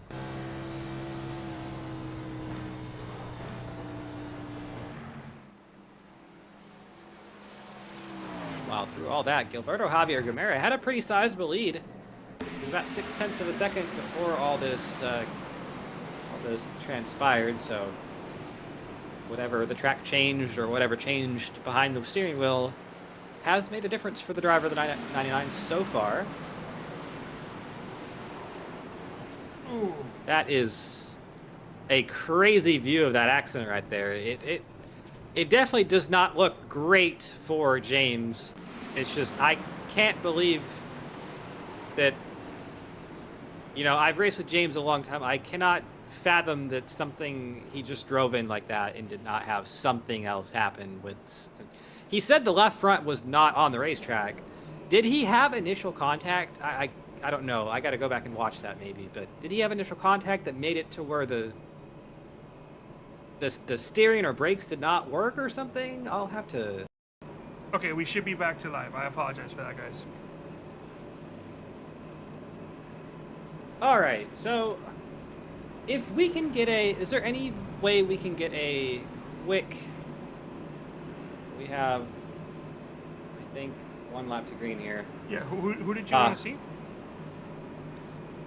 Wow, through all that, Gilberto Javier Gamera had a pretty sizable lead. It was about 0.6 of a second before all this transpired. So whatever the track changed or whatever changed behind the steering wheel has made a difference for the driver of the 99 so far. Ooh. That is a crazy view of that accident right there. It definitely does not look great for James. It's just, I can't believe that, you know, I've raced with James a long time. I cannot fathom that something, he just drove in like that and did not have something else happen with. He said the left front was not on the racetrack. Did he have initial contact? I don't know. I got to go back and watch that maybe. But did he have initial contact that made it to where the steering or brakes did not work or something? I'll have to... Okay, we should be back to live. I apologize for that, guys. All right, so if we can get is there any way we can get a quick... We have, I think, 1 lap to green here. Yeah, who did you want to see?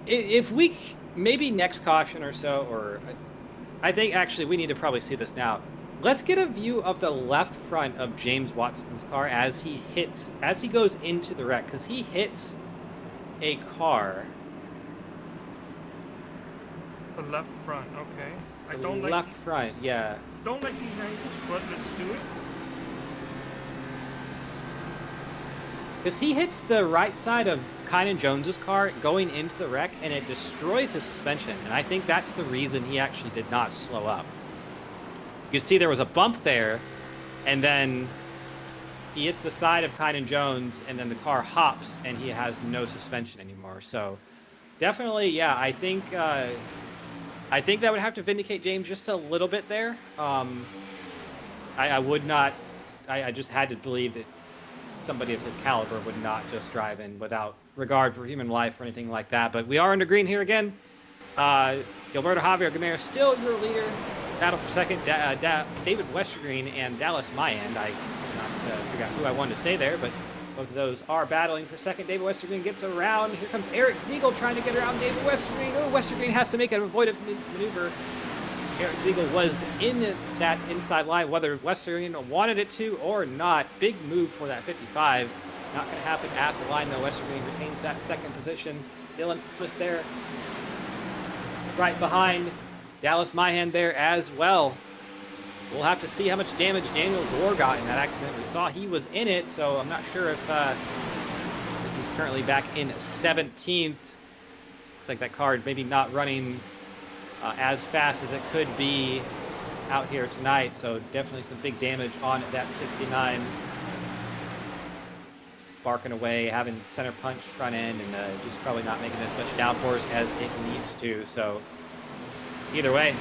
If we, maybe next caution or so, or... I think actually we need to probably see this now. Let's get a view of the left front of James Watson's car as he goes into the wreck, because he hits a car. The left front, okay. I The don't left front, yeah. don't like these angles, but let's do it. Because he hits the right side of Kynan Jones's car going into the wreck, and it destroys his suspension. And I think that's the reason he actually did not slow up. You can see there was a bump there, and then he hits the side of Kynan Jones, and then the car hops, and he has no suspension anymore. So definitely, yeah, I think that would have to vindicate James just a little bit there. I would not. I just had to believe that somebody of his caliber would not just drive in without regard for human life or anything like that. But we are under green here again. Gilberto Javier Gamera still your leader. Battle for second. David Westergreen and Dallas Mayand. I could not figure out who I wanted to stay there, but both of those are battling for second. David Westergreen gets around. Here comes Eric Ziegel trying to get around David Westergreen. Oh, Westergreen has to make an avoidant maneuver. Eric Ziegel was in that inside line, whether Westergreen wanted it to or not. Big move for that 55. Not going to happen at the line, though. Westergreen retains that second position. Dylan was there right behind. Dallas Myhan there as well. We'll have to see how much damage Daniel Gore got in that accident. We saw he was in it, so I'm not sure if he's currently back in 17th. Looks like that car maybe not running as fast as it could be out here tonight, so definitely some big damage on that 69. Sparking away, having center punch front end, and just probably not making as much downforce as it needs to. So either way,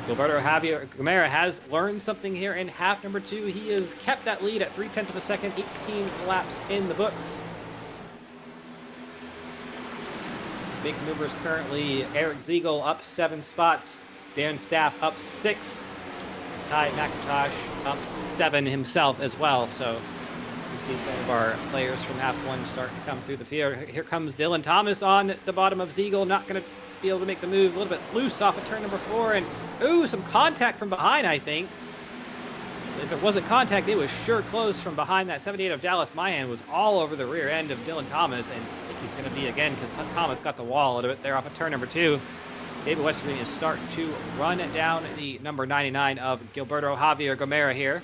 Gilberto Javier Gamera has learned something here in half number 2. He has kept that lead at 0.3 of a second, 18 laps in the books. Big movers currently. Eric Ziegel up 7 spots. Darren Staff up 6. Ty McIntosh up 7 himself as well. So you see some of our players from half 1 starting to come through the field. Here comes Dylan Thomas on the bottom of Ziegel. Not going to be able to make the move. A little bit loose off of turn number 4. And ooh, some contact from behind, I think. If it wasn't contact, it was sure close from behind. That 78 of Dallas Mayan was all over the rear end of Dylan Thomas, and I think he's going to be again because Thomas got the wall a little bit there off of turn number 2. David Westergreen is starting to run down the number 99 of Gilberto Javier Gamera here.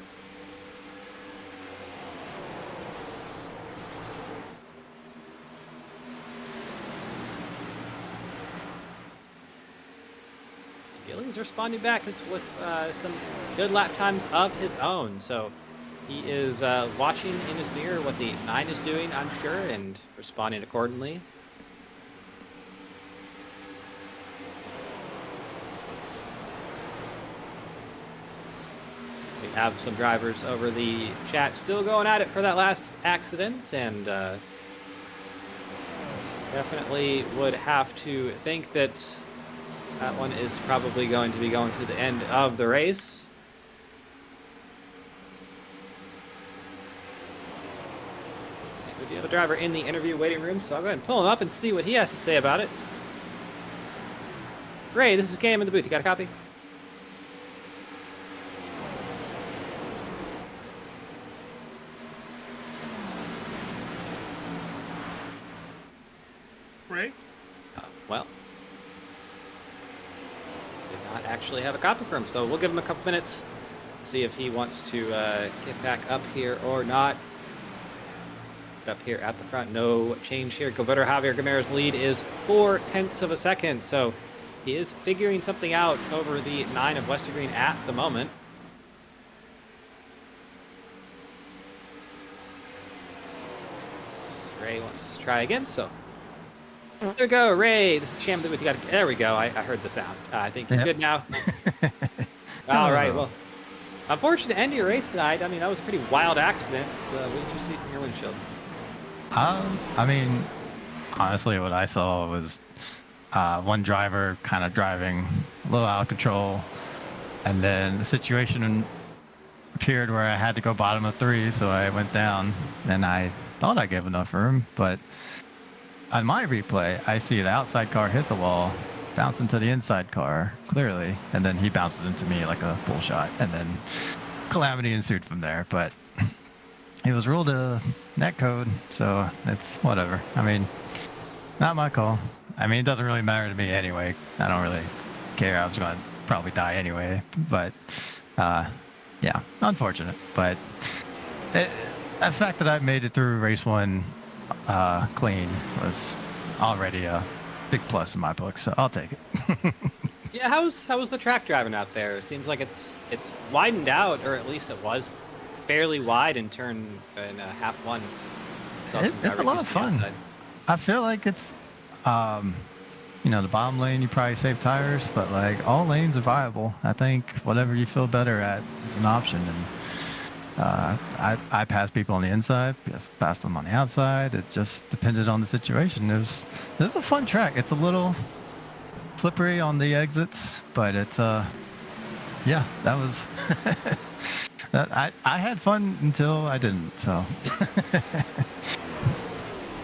Gilly's responding back with some good lap times of his own. So he is watching in his mirror what the 9 is doing, I'm sure, and responding accordingly. We have some drivers over the chat still going at it for that last accident, and definitely would have to think that that one is probably going to be going to the end of the race. We do have a driver in the interview waiting room, so I'll go ahead and pull him up and see what he has to say about it. Ray, this is Cam in the booth. You got a copy? Ray? Well, did not actually have a copy for him, so we'll give him a couple minutes, see if he wants to get back up here or not. Up here at the front, no change here. Gilberto Javier Gamera's lead is 0.4 of a second, so he is figuring something out over the 9 of Westergreen at the moment. Ray wants us to try again, so there we go. Ray, this is Sham. There we go. I heard the sound. I think you're good now. All right. Well, unfortunate end to your race tonight. I mean, that was a pretty wild accident. What did you see from your windshield? I mean, honestly, what I saw was one driver kind of driving a little out of control, and then the situation appeared where I had to go bottom of 3, so I went down, and I thought I gave enough room, but on my replay, I see the outside car hit the wall, bounce into the inside car, clearly, and then he bounces into me like a bull shot, and then calamity ensued from there, but it was ruled a net code, so it's whatever. I mean, not my call. I mean, it doesn't really matter to me anyway. I don't really care. I was going to probably die anyway, but yeah, unfortunate. But the fact that I made it through race 1 clean was already a big plus in my book, so I'll take it. Yeah, how's the track driving out there? It seems like it's widened out, or at least it was fairly wide in half one. Saw some It's a drivers lot of using the fun. outside. I feel like it's, the bottom lane you probably save tires, but like all lanes are viable. I think whatever you feel better at is an option. And I passed people on the inside, passed them on the outside. It just depended on the situation. It was a fun track. It's a little slippery on the exits, but it's yeah, that was I had fun until I didn't. So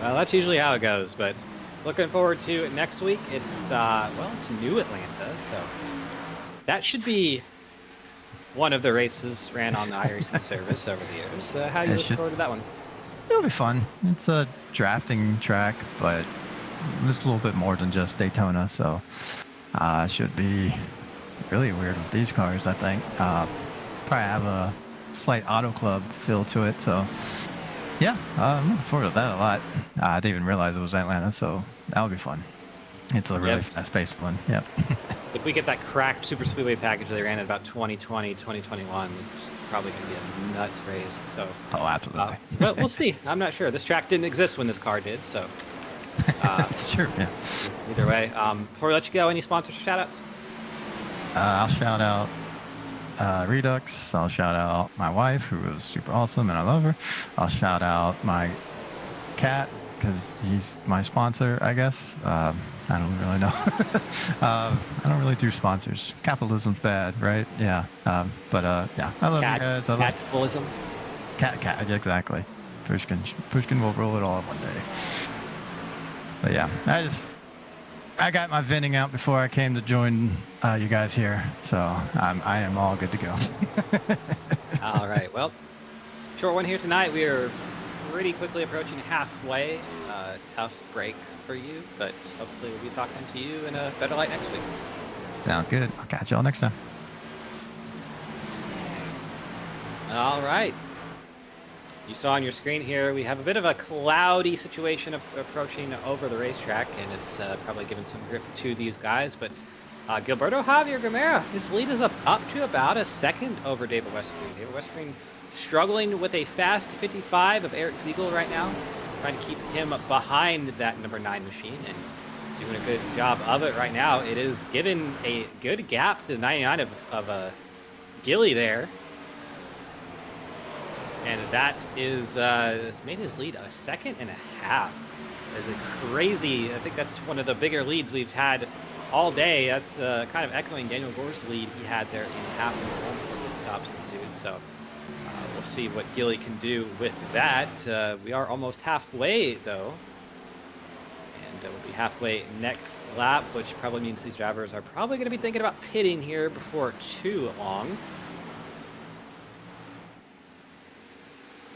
Well, that's usually how it goes, but looking forward to next week. It's it's New Atlanta, so that should be one of the races ran on the iRacing service over the years. How do you look forward to that one? it'll be fun. It's a drafting track, but it's a little bit more than just Daytona, so it should be really weird with these cars. I think probably have a slight auto club feel to it, so yeah, I'm looking forward to that a lot. I didn't even realize it was Atlanta, so that'll be fun. It's a really fast-paced one. Yep. If we get that cracked Super Speedway package they ran in about 2020, 2021, it's probably going to be a nuts race. So, Oh, absolutely. but we'll see. I'm not sure. This track didn't exist when this car did, so. That's true. Yeah. Either way, before we let you go, any sponsors or shout-outs? I'll shout out Redux. I'll shout out my wife, who was super awesome, and I love her. I'll shout out my cat, because he's my sponsor, I guess. I don't really know. I don't really do sponsors. Capitalism's bad, right? Yeah. But yeah, I love you guys. Capitalism. Cat, exactly. Pushkin will rule it all one day. But yeah, I got my venting out before I came to join you guys here, so I am all good to go. All right. Well, short one here tonight. We are pretty quickly approaching halfway. Tough break for you, but hopefully we'll be talking to you in a better light next week. Sounds good. I'll catch y'all next time. All right. You saw on your screen here, we have a bit of a cloudy situation approaching over the racetrack, and it's probably giving some grip to these guys. But Gilberto Javier Gamera, his lead is up to about a second over David Westergreen. David Westergreen struggling with a fast 55 of Eric Siegel right now, trying to keep him behind that number 9 machine, and doing a good job of it right now. It is given a good gap to the 99 of Gilly there. And that is it's made his lead a second and a half. That is a crazy. I think that's one of the bigger leads we've had all day. That's kind of echoing Daniel Gore's lead he had there in half and one before the stops ensued. So we'll see what Gilly can do with that. We are almost halfway though, and we'll be halfway next lap, which probably means these drivers are probably going to be thinking about pitting here before too long.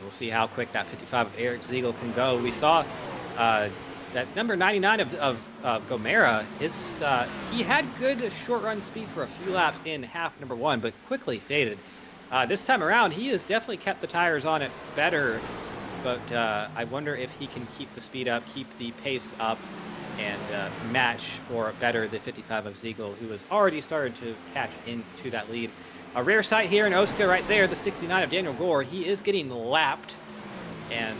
We'll see how quick that 55 of Eric Siegel can go. We saw that number 99 of Gomera. He had good short run speed for a few laps in half number 1, but quickly faded. This time around, he has definitely kept the tires on it better, but I wonder if he can keep the speed up, keep the pace up, and match or better the 55 of Siegel, who has already started to catch into that lead. A rare sight here in OSCA right there, the 69 of Daniel Gore. He is getting lapped, and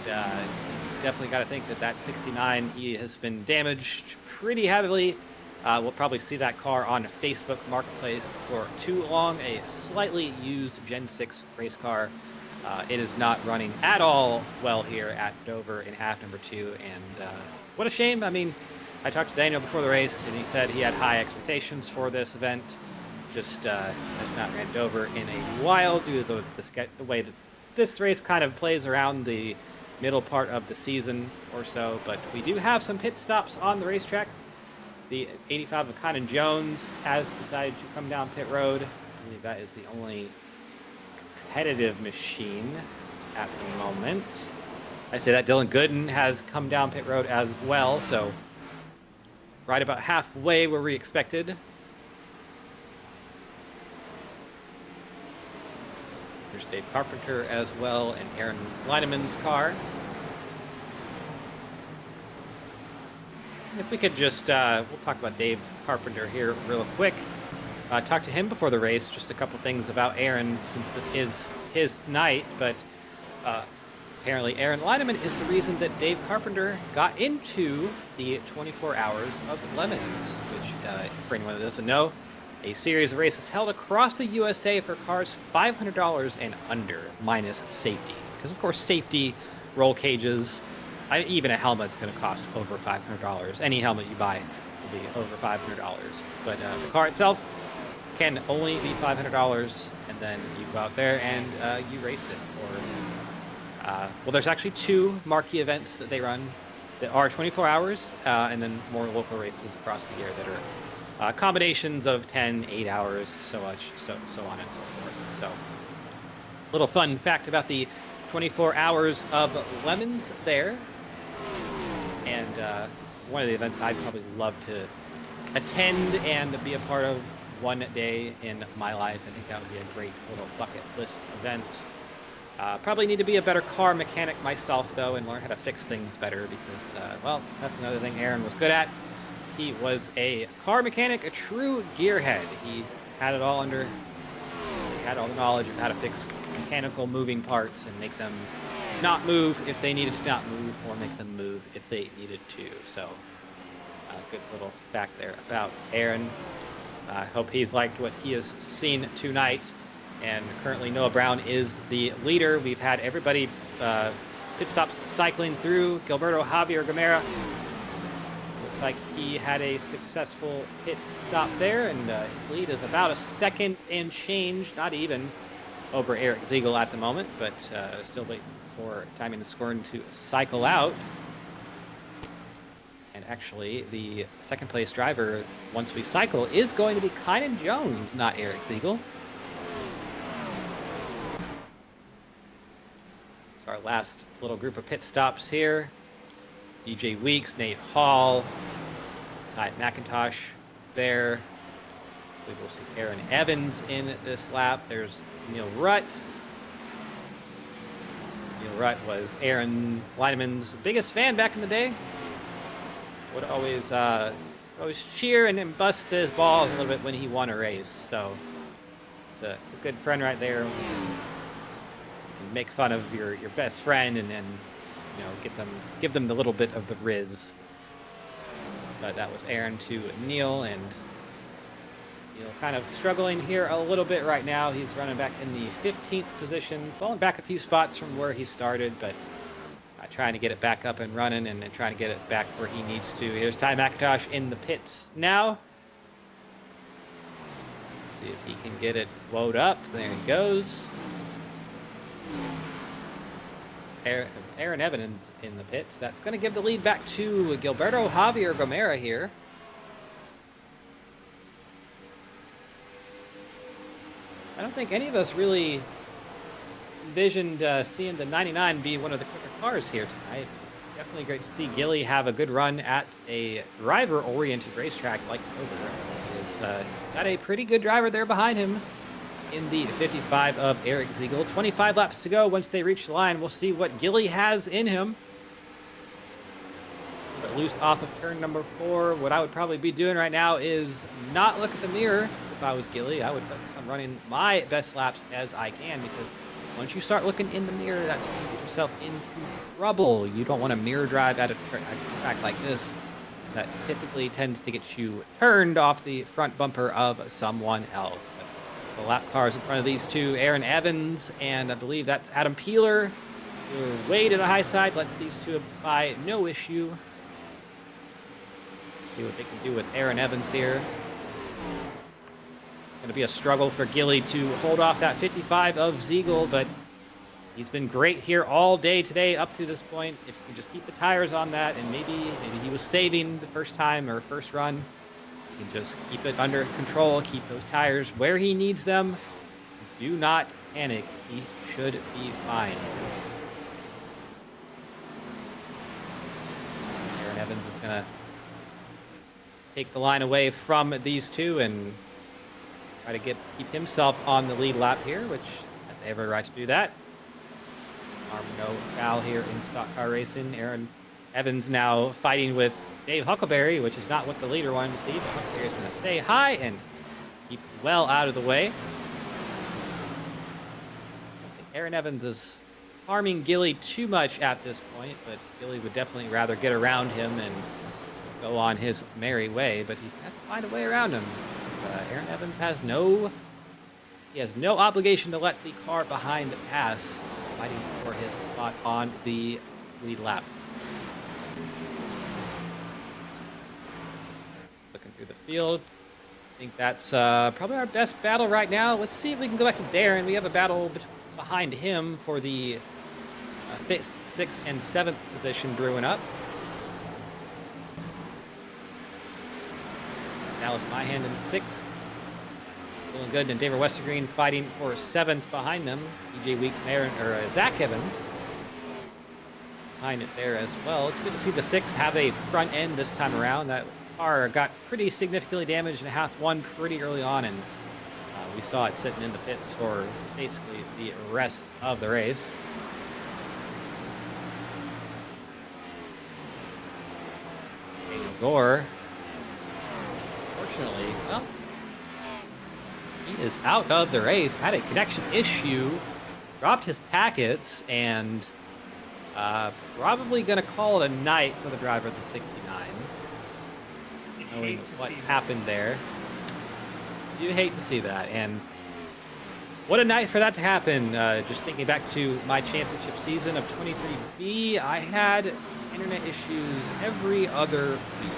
definitely got to think that 69, he has been damaged pretty heavily. We'll probably see that car on Facebook Marketplace for too long. A slightly used Gen 6 race car. It is not running at all well here at Dover in half number 2, and what a shame. I mean, I talked to Daniel before the race, and he said he had high expectations for this event. Just has not ran Dover in a while due to the way that this race kind of plays around the middle part of the season or so. But we do have some pit stops on the racetrack. The 85 of Conan Jones has decided to come down pit road. I believe that is the only competitive machine at the moment. I say that Dylan Gooden has come down pit road as well, so right about halfway where we expected. There's Dave Carpenter as well, and Aaron Leinemann's car. If we could just, we'll talk about Dave Carpenter here real quick. Talk to him before the race, just a couple things about Aaron, since this is his night, but apparently Aaron Leinemann is the reason that Dave Carpenter got into the 24 Hours of Lemons, which, for anyone that doesn't know, a series of races held across the USA for cars $500 and under, minus safety. Because, of course, safety, roll cages, even a helmet's going to cost over $500. Any helmet you buy will be over $500. But the car itself can only be $500, and then you go out there and you race it for... well, there's actually 2 marquee events that they run that are 24 hours, and then more local races across the year that are combinations of 10, 8 hours, so on and so forth. So, little fun fact about the 24 Hours of Lemons there. And one of the events I'd probably love to attend and be a part of one day in my life. I think that would be a great little bucket list event. Probably need to be a better car mechanic myself, though, and learn how to fix things better because, well, that's another thing Aaron was good at. He was a car mechanic, a true gearhead. He had it all under, he had all the knowledge of how to fix mechanical moving parts and make them not move if they needed to not move, or make them move if they needed to. So, good little fact there about Aaron. I hope he's liked what he has seen tonight. And currently Noah Brown is the leader. We've had everybody pit stops cycling through. Gilberto Javier Gamera looks like he had a successful pit stop there, and his lead is about a second and change, not even, over Eric Ziegel at the moment, but still waiting for Timing and Scorn to cycle out. And actually, the second place driver, once we cycle, is going to be Kynan Jones, not Eric Ziegel. Our last little group of pit stops here. DJ Weeks, Nate Hall, Ty McIntosh there. We will see Aaron Evans in this lap. There's Neil Rutt. Neil Rutt was Aaron Leinemann's biggest fan back in the day. Would always cheer and bust his balls a little bit when he won a race. So it's a good friend right there. Make fun of your best friend and you know, give them the little bit of the riz. But that was Aaron to Neil, and Neil kind of struggling here a little bit right now. He's running back in the 15th position, falling back a few spots from where he started, but trying to get it back up and running and trying to get it back where he needs to. Here's Ty McIntosh in the pits now. Let's see if he can get it woed up. There he goes. Aaron Evans in the pits. That's going to give the lead back to Gilberto Javier Gamera here. I don't think any of us really envisioned seeing the 99 be one of the quicker cars here tonight. It's definitely great to see Gilly have a good run at a driver-oriented racetrack like Dover. He's got a pretty good driver there behind him in the 55 of Eric Ziegel. 25 laps to go. Once they reach the line, we'll see what Gilly has in him. But loose off of turn number 4. What I would probably be doing right now is not look at the mirror. If I was Gilly, I would focus on running my best laps as I can, because once you start looking in the mirror, that's when you get yourself into trouble. You don't want to mirror drive at a track like this. That typically tends to get you turned off the front bumper of someone else. The lap cars in front of these two, Aaron Evans, and I believe that's Adam Peeler, who way to the high side, lets these two by no issue. See what they can do with Aaron Evans here. Going to be a struggle for Gilly to hold off that 55 of Ziegel, but he's been great here all day today up to this point. If you can just keep the tires on that, and maybe he was saving the first time or first run. He can just keep it under control, keep those tires where he needs them. Do not panic. He should be fine. Aaron Evans is going to take the line away from these two and try to keep himself on the lead lap here, which has every right to do that. No foul here in stock car racing. Aaron Evans now fighting with Dave Huckleberry, which is not what the leader wanted to see, but Huckleberry is going to stay high and keep well out of the way. I think Aaron Evans is harming Gilly too much at this point, but Gilly would definitely rather get around him and go on his merry way, but he's going to have to find a way around him. Aaron Evans has no obligation to let the car behind pass, fighting for his spot on the lead lap. Looking through the field, I think that's probably our best battle right now. Let's see if we can go back to Darren. We have a battle behind him for the 6th and 7th position brewing up. Dallas Myhand in 6th. Feeling good, and David Westergreen fighting for 7th behind them. DJ Weeks and Zach Evans behind it there as well. It's good to see the 6 have a front end this time around. That car got pretty significantly damaged in half one pretty early on, and we saw it sitting in the pits for basically the rest of the race. Daniel Gore, fortunately, well, he is out of the race. Had a connection issue, dropped his packets, and probably going to call it a night for the driver of the 69. Knowing what happened there. You hate to see that, and what a night for that to happen. Just thinking back to my championship season of 23B, I had internet issues every other week.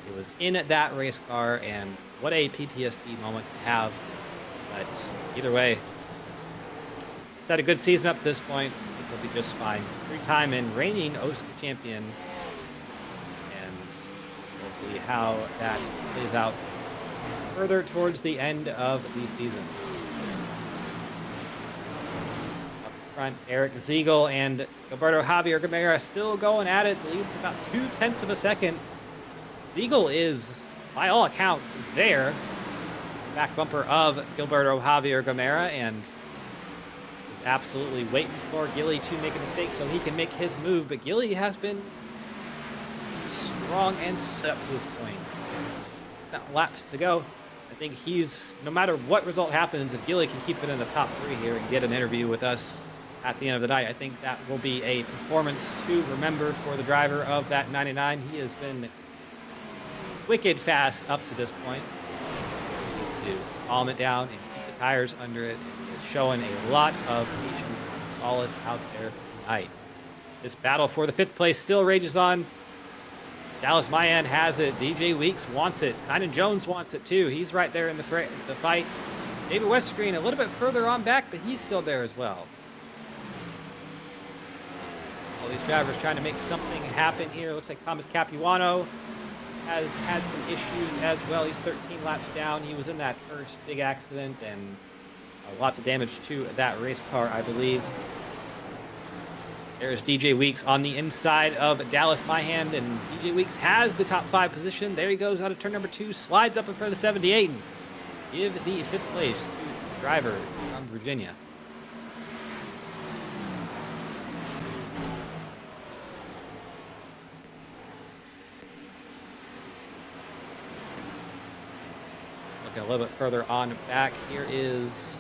It was in that race car, and what a PTSD moment to have. But either way, he's had a good season up to this point. I think he'll be just fine. 3-time and reigning OSCA champion. And we'll see how that plays out further towards the end of the season. Up front, Eric Ziegel and Gilberto Javier Gamera still going at it. The lead's about 0.2 of a second. Ziegel is, by all accounts, there. Back bumper of Gilberto Javier Gamera, and is absolutely waiting for Gilly to make a mistake so he can make his move. But Gilly has been strong and set up to this point. Not laps to go. I think he's, no matter what result happens, if Gilly can keep it in the top 3 here and get an interview with us at the end of the night, I think that will be a performance to remember for the driver of that 99. He has been wicked fast up to this point. Needs to calm it down and keep the tires under it. It's showing a lot of patience and solace out there tonight. This battle for the 5th place still rages on. Dallas Mayan has it. DJ Weeks wants it. Kynan Jones wants it too. He's right there in the fight. David Westergreen a little bit further on back, but he's still there as well. All these drivers trying to make something happen here. Looks like Thomas Capuano has had some issues as well. He's 13 laps down. He was in that first big accident, and lots of damage to that race car, I believe. There's DJ Weeks on the inside of Dallas Myhand, and DJ Weeks has the top 5 position. There he goes out of turn number 2, slides up in front of the 78, and give the 5th place to the driver from Virginia. A little bit further on back, here is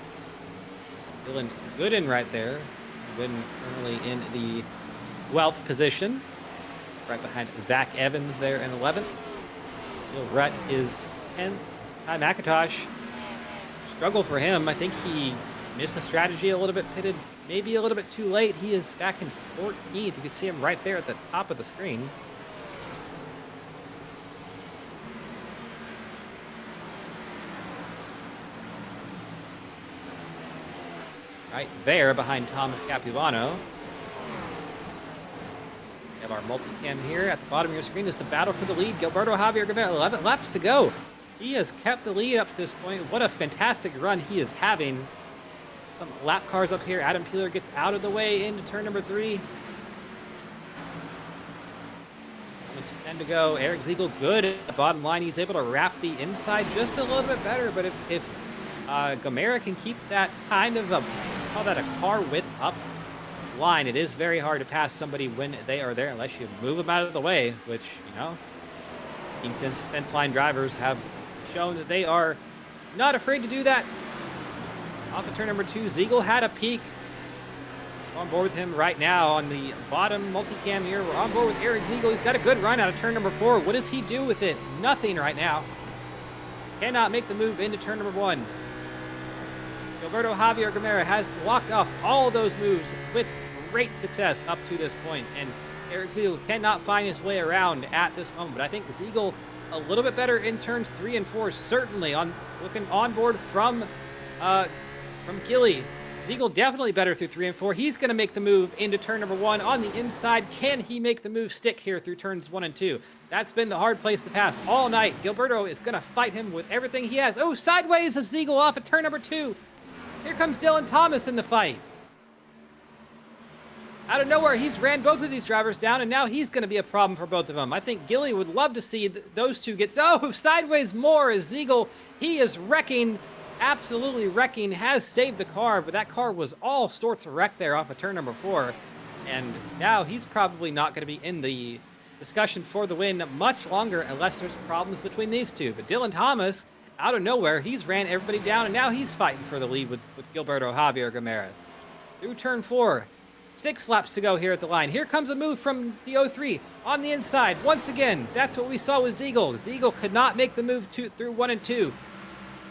Dylan Gooden right there. Gooden currently in the 12th position, right behind Zach Evans there in 11th. Bill Rutt is 10th. Ty McIntosh, struggle for him. I think he missed the strategy a little bit, pitted maybe a little bit too late. He is back in 14th. You can see him right there at the top of the screen. Right there behind Thomas Capuano. We have our multicam here. At the bottom of your screen is the battle for the lead. Gilberto Javier Gamera, 11 laps to go. He has kept the lead up to this point. What a fantastic run he is having. Some lap cars up here. Adam Peeler gets out of the way into turn number 3. 10 to go. Eric Ziegel good at the bottom line. He's able to wrap the inside just a little bit better, but if Gomera can keep that kind of call that a car width up line. It is very hard to pass somebody when they are there unless you move them out of the way, which, you know, team fence line drivers have shown that they are not afraid to do that. Off of turn number 2, Ziegel had a peek. On board with him right now on the bottom multicam here. We're on board with Eric Ziegel. He's got a good run out of turn number 4. What does he do with it? Nothing right now. Cannot make the move into turn number 1. Gilberto Javier Gomera has blocked off all of those moves with great success up to this point, and Eric Ziegel cannot find his way around at this moment. But I think Ziegel a little bit better in turns 3 and 4, certainly on looking on board from Gilly. Ziegel definitely better through 3 and 4. He's going to make the move into turn number 1 on the inside. Can he make the move stick here through turns 1 and 2? That's been the hard place to pass all night. Gilberto is going to fight him with everything he has. Oh, sideways is Ziegel off at turn number 2. Here comes Dylan Thomas in the fight. Out of nowhere, he's ran both of these drivers down, and now he's going to be a problem for both of them. I think Gilly would love to see those two get... Oh, sideways more is Ziegel. He is wrecking... Absolutely wrecking, has saved the car, but that car was all sorts of wrecked there off of turn number 4. And now he's probably not going to be in the discussion for the win much longer unless there's problems between these two. But Dylan Thomas, out of nowhere, he's ran everybody down, and now he's fighting for the lead with Gilberto Javier Gomera. Through turn 4, 6 laps to go here at the line. Here comes a move from the 03 on the inside. Once again, that's what we saw with Ziegel. Ziegel could not make the move through 1 and 2.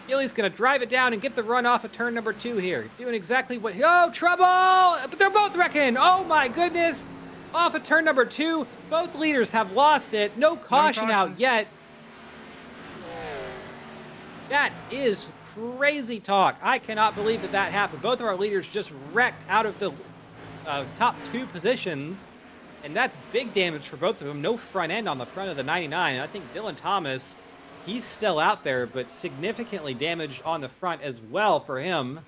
Gilly's going to drive it down and get the run off of turn number 2 here. Doing exactly what... Oh, trouble! But they're both wrecking! Oh, my goodness! Off of turn number 2, both leaders have lost it. No caution out yet. That is crazy talk. I cannot believe that that happened. Both of our leaders just wrecked out of the top 2 positions. And that's big damage for both of them. No front end on the front of the 99. I think Dylan Thomas... He's still out there, but significantly damaged on the front as well for him.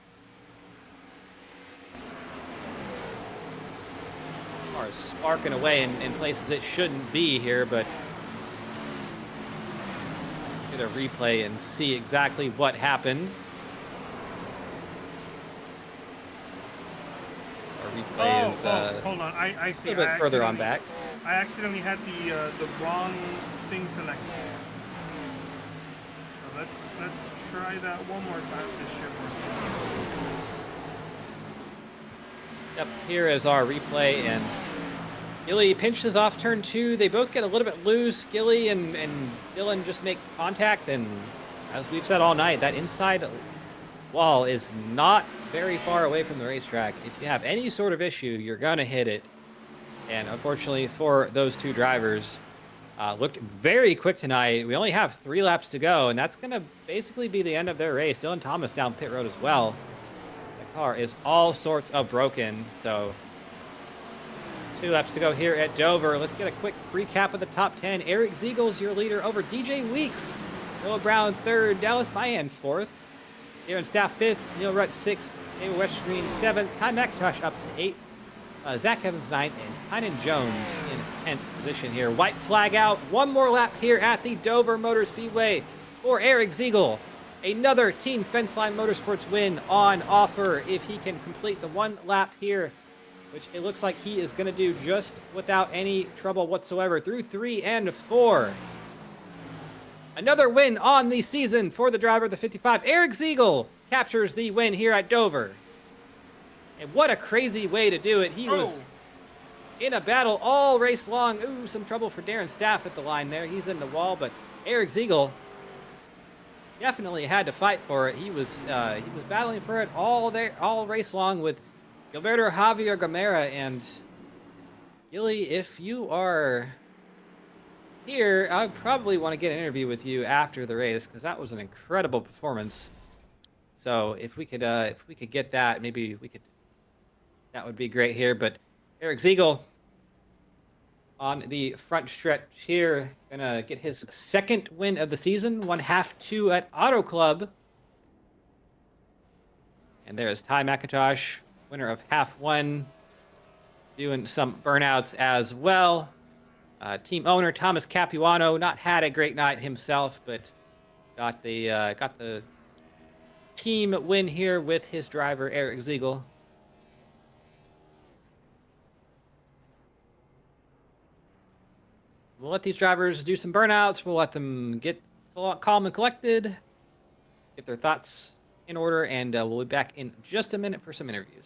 Car is sparking away in places it shouldn't be here, but get a replay and see exactly what happened. Our replay is hold on, I see. A little bit further on back. I accidentally had the wrong thing selected. Let's try that one more time. This should work. Yep, here is our replay, and Gilly pinches off turn 2. They both get a little bit loose. Gilly and Dylan just make contact, and as we've said all night, that inside wall is not very far away from the racetrack. If you have any sort of issue, you're going to hit it. And unfortunately for those two drivers, looked very quick tonight. We only have 3 laps to go, and that's going to basically be the end of their race. Dylan Thomas down pit road as well. The car is all sorts of broken, so 2 laps to go here at Dover. Let's get a quick recap of the top 10. Eric Ziegel's your leader over DJ Weeks. Noah Brown 3rd, Dallas Mayan 4th. Aaron Staff 5th, Neil Rutt 6th, David Westgreen 7th, Ty McIntosh up to 8th. Zach Evans 9th, and Tynan Jones in 10th position here. White flag out. One more lap here at the Dover Motor Speedway for Eric Ziegel. Another Team Fenceline Motorsports win on offer if he can complete the 1 lap here, which it looks like he is going to do just without any trouble whatsoever through 3 and 4. Another win on the season for the driver of the 55. Eric Ziegel captures the win here at Dover. And what a crazy way to do it. He was in a battle all race long. Ooh, some trouble for Darren Staff at the line there. He's in the wall, but Eric Ziegel definitely had to fight for it. He was battling for it all race long with Gilberto Javier Gomera. And Gilly, if you are here, I probably want to get an interview with you after the race, because that was an incredible performance. So if we could get that, maybe we could. That would be great here. But Eric Ziegel on the front stretch here, gonna get his 2nd win of the season, 1/2 at Auto Club. And there's Ty McIntosh, winner of half 1, doing some burnouts as well. Team owner Thomas Capuano not had a great night himself, but got the team win here with his driver, Eric Ziegel. We'll let these drivers do some burnouts. We'll let them get calm and collected, get their thoughts in order, and we'll be back in just a minute for some interviews.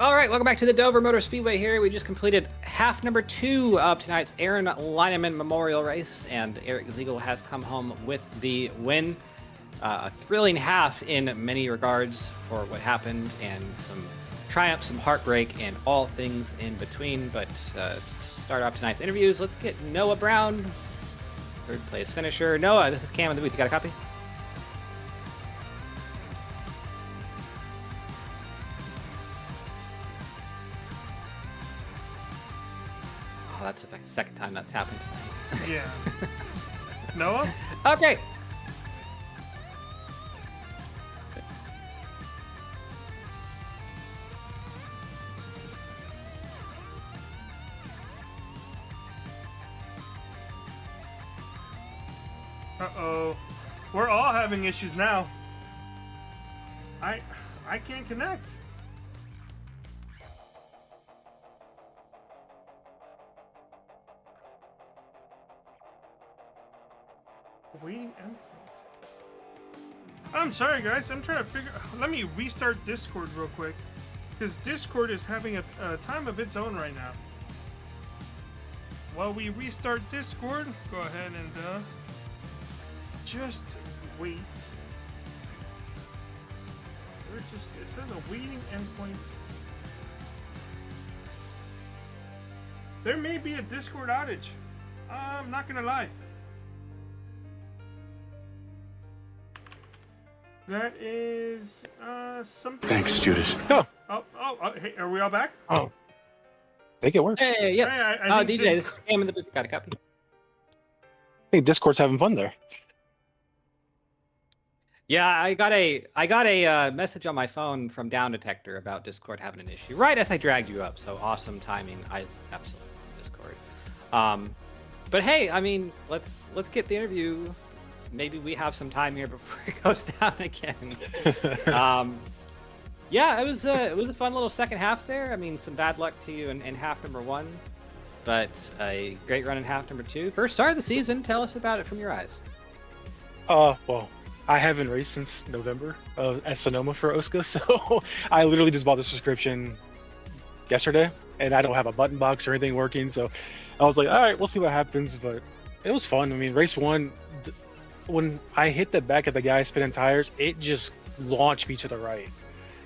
All right, welcome back to the Dover Motor Speedway here. We just completed half number 2 of tonight's Aaron Leinemann Memorial Race, and Eric Ziegel has come home with the win. A thrilling half in many regards for what happened, and some triumph, some heartbreak, and all things in between. But to start off tonight's interviews, let's get Noah Brown, third place finisher. Noah, this is Cam in the booth. You got a copy? That's the second time that's happened tonight. Yeah. Noah? Okay. Uh-oh. We're all having issues now. I can't connect. Waiting endpoint. I'm sorry, guys. I'm trying to figure. Let me restart Discord real quick, because Discord is having a time of its own right now. While we restart Discord, go ahead and just wait. It says a waiting endpoint. There may be a Discord outage. I'm not gonna lie. That is something. Thanks, Judas. Oh, hey, are we all back? Oh, I think it works. Hey, yep. Hey, I think DJ, this is Cam in the booth. Got a copy? I think Discord's having fun there. Yeah, I got a message on my phone from Down Detector about Discord having an issue right as I dragged you up. So awesome timing. I absolutely love Discord. But hey, I mean, let's get the interview. Maybe we have some time here before it goes down again. Yeah, it was a fun little second half there. I mean, some bad luck to you in half number 1, but a great run in half number 2. First start of the season. Tell us about it from your eyes. Well, I haven't raced since November at Sonoma for OSCA, so I literally just bought the subscription yesterday, and I don't have a button box or anything working, so I was like, all right, we'll see what happens, but it was fun. I mean, race 1, when I hit the back of the guy spinning tires, it just launched me to the right,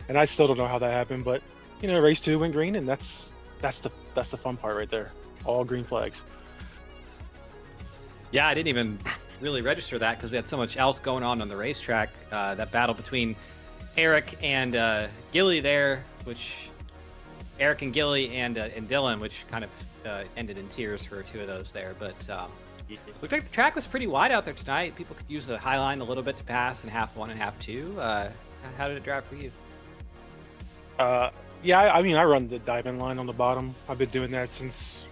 and I still don't know how that happened, but you know, race 2 went green, and that's the fun part right there. All green flags. Yeah, I didn't even really register that because we had so much else going on the racetrack. That battle between Eric and Gilly there, which Eric and Gilly and Dylan, which kind of ended in tears for 2 of those there. But Looked like the track was pretty wide out there tonight. People could use the high line a little bit to pass in half one and half two. How did it drive for you? Yeah, I mean, I run the diamond line on the bottom. I've been doing that since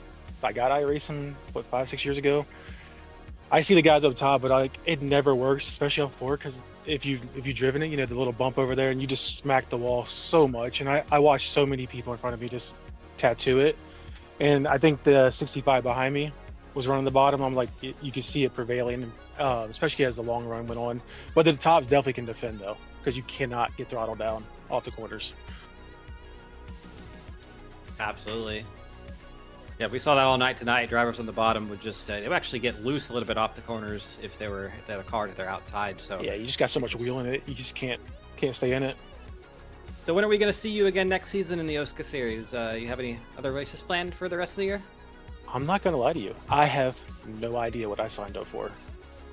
I got iRacing, 5-6 years ago. I see the guys up top, but it never works, especially on 4, because if you've driven it, you know, the little bump over there, and you just smack the wall so much. And I watched so many people in front of me just tattoo it. And I think the 65 behind me was running the bottom. I'm like, you can see it prevailing, especially as the long run went on. But the tops definitely can defend, though, because you cannot get throttled down off the corners. Absolutely. Yeah, we saw that all night tonight. Drivers on the bottom would just they would actually get loose a little bit off the corners if they had a car that they're outside. So yeah, you just got so much wheel in it, you just can't stay in it. So when are we going to see you again next season in the OSCA series? You have any other races planned for the rest of the year? I'm not gonna lie to you, I have no idea what I signed up for,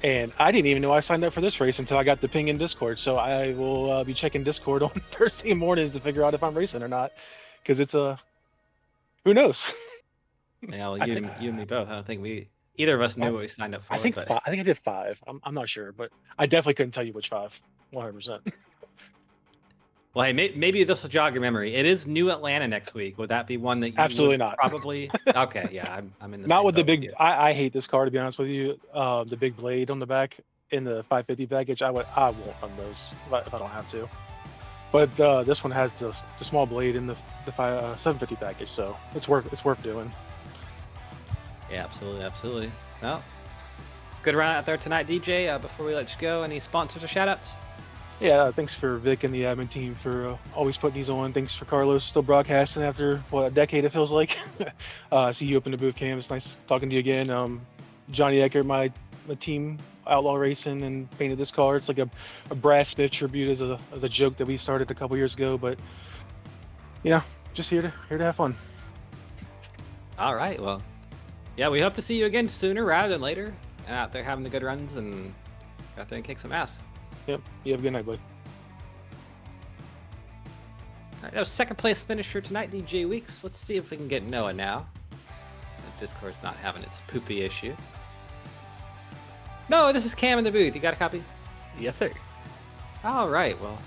and I didn't even know I signed up for this race until I got the ping in Discord. So I will be checking Discord on Thursday mornings to figure out if I'm racing or not, because it's who knows. Yeah, well, you and me both. I don't think either of us knew what we signed up for. I think but... I think I did 5. I'm not sure, but I definitely couldn't tell you which 5. 100%. Well, hey, maybe this will jog your memory. It is New Atlanta next week. Would that be one that you Absolutely would not. Probably? Okay, yeah, I'm in the Not same with the boat big. you. I hate this car, to be honest with you. The big blade on the back in the 550 package. I won't run those if I don't have to. But this one has the small blade in the 750 package, so it's worth doing. Yeah, absolutely. Well, it's a good run out there tonight, DJ. Before we let you go, any sponsors or shoutouts? Yeah, thanks for Vic and the admin team for always putting these on. Thanks for Carlos still broadcasting after a decade it feels like. See you up in the booth, Cam. It's nice talking to you again. Johnny Eckert, my team, Outlaw Racing, and painted this car. It's like a Brad Smith tribute as a joke that we started a couple years ago. But yeah, just here to have fun. All right, well, yeah, we hope to see you again sooner rather than later, and out there having the good runs and out there and kick some ass. Yep. You have a good night, bud. All right, that was second place finisher tonight, DJ Weeks. Let's see if we can get Noah now. The Discord's not having its poopy issue. No, this is Cam in the booth. You got a copy? Yes, sir. All right, well,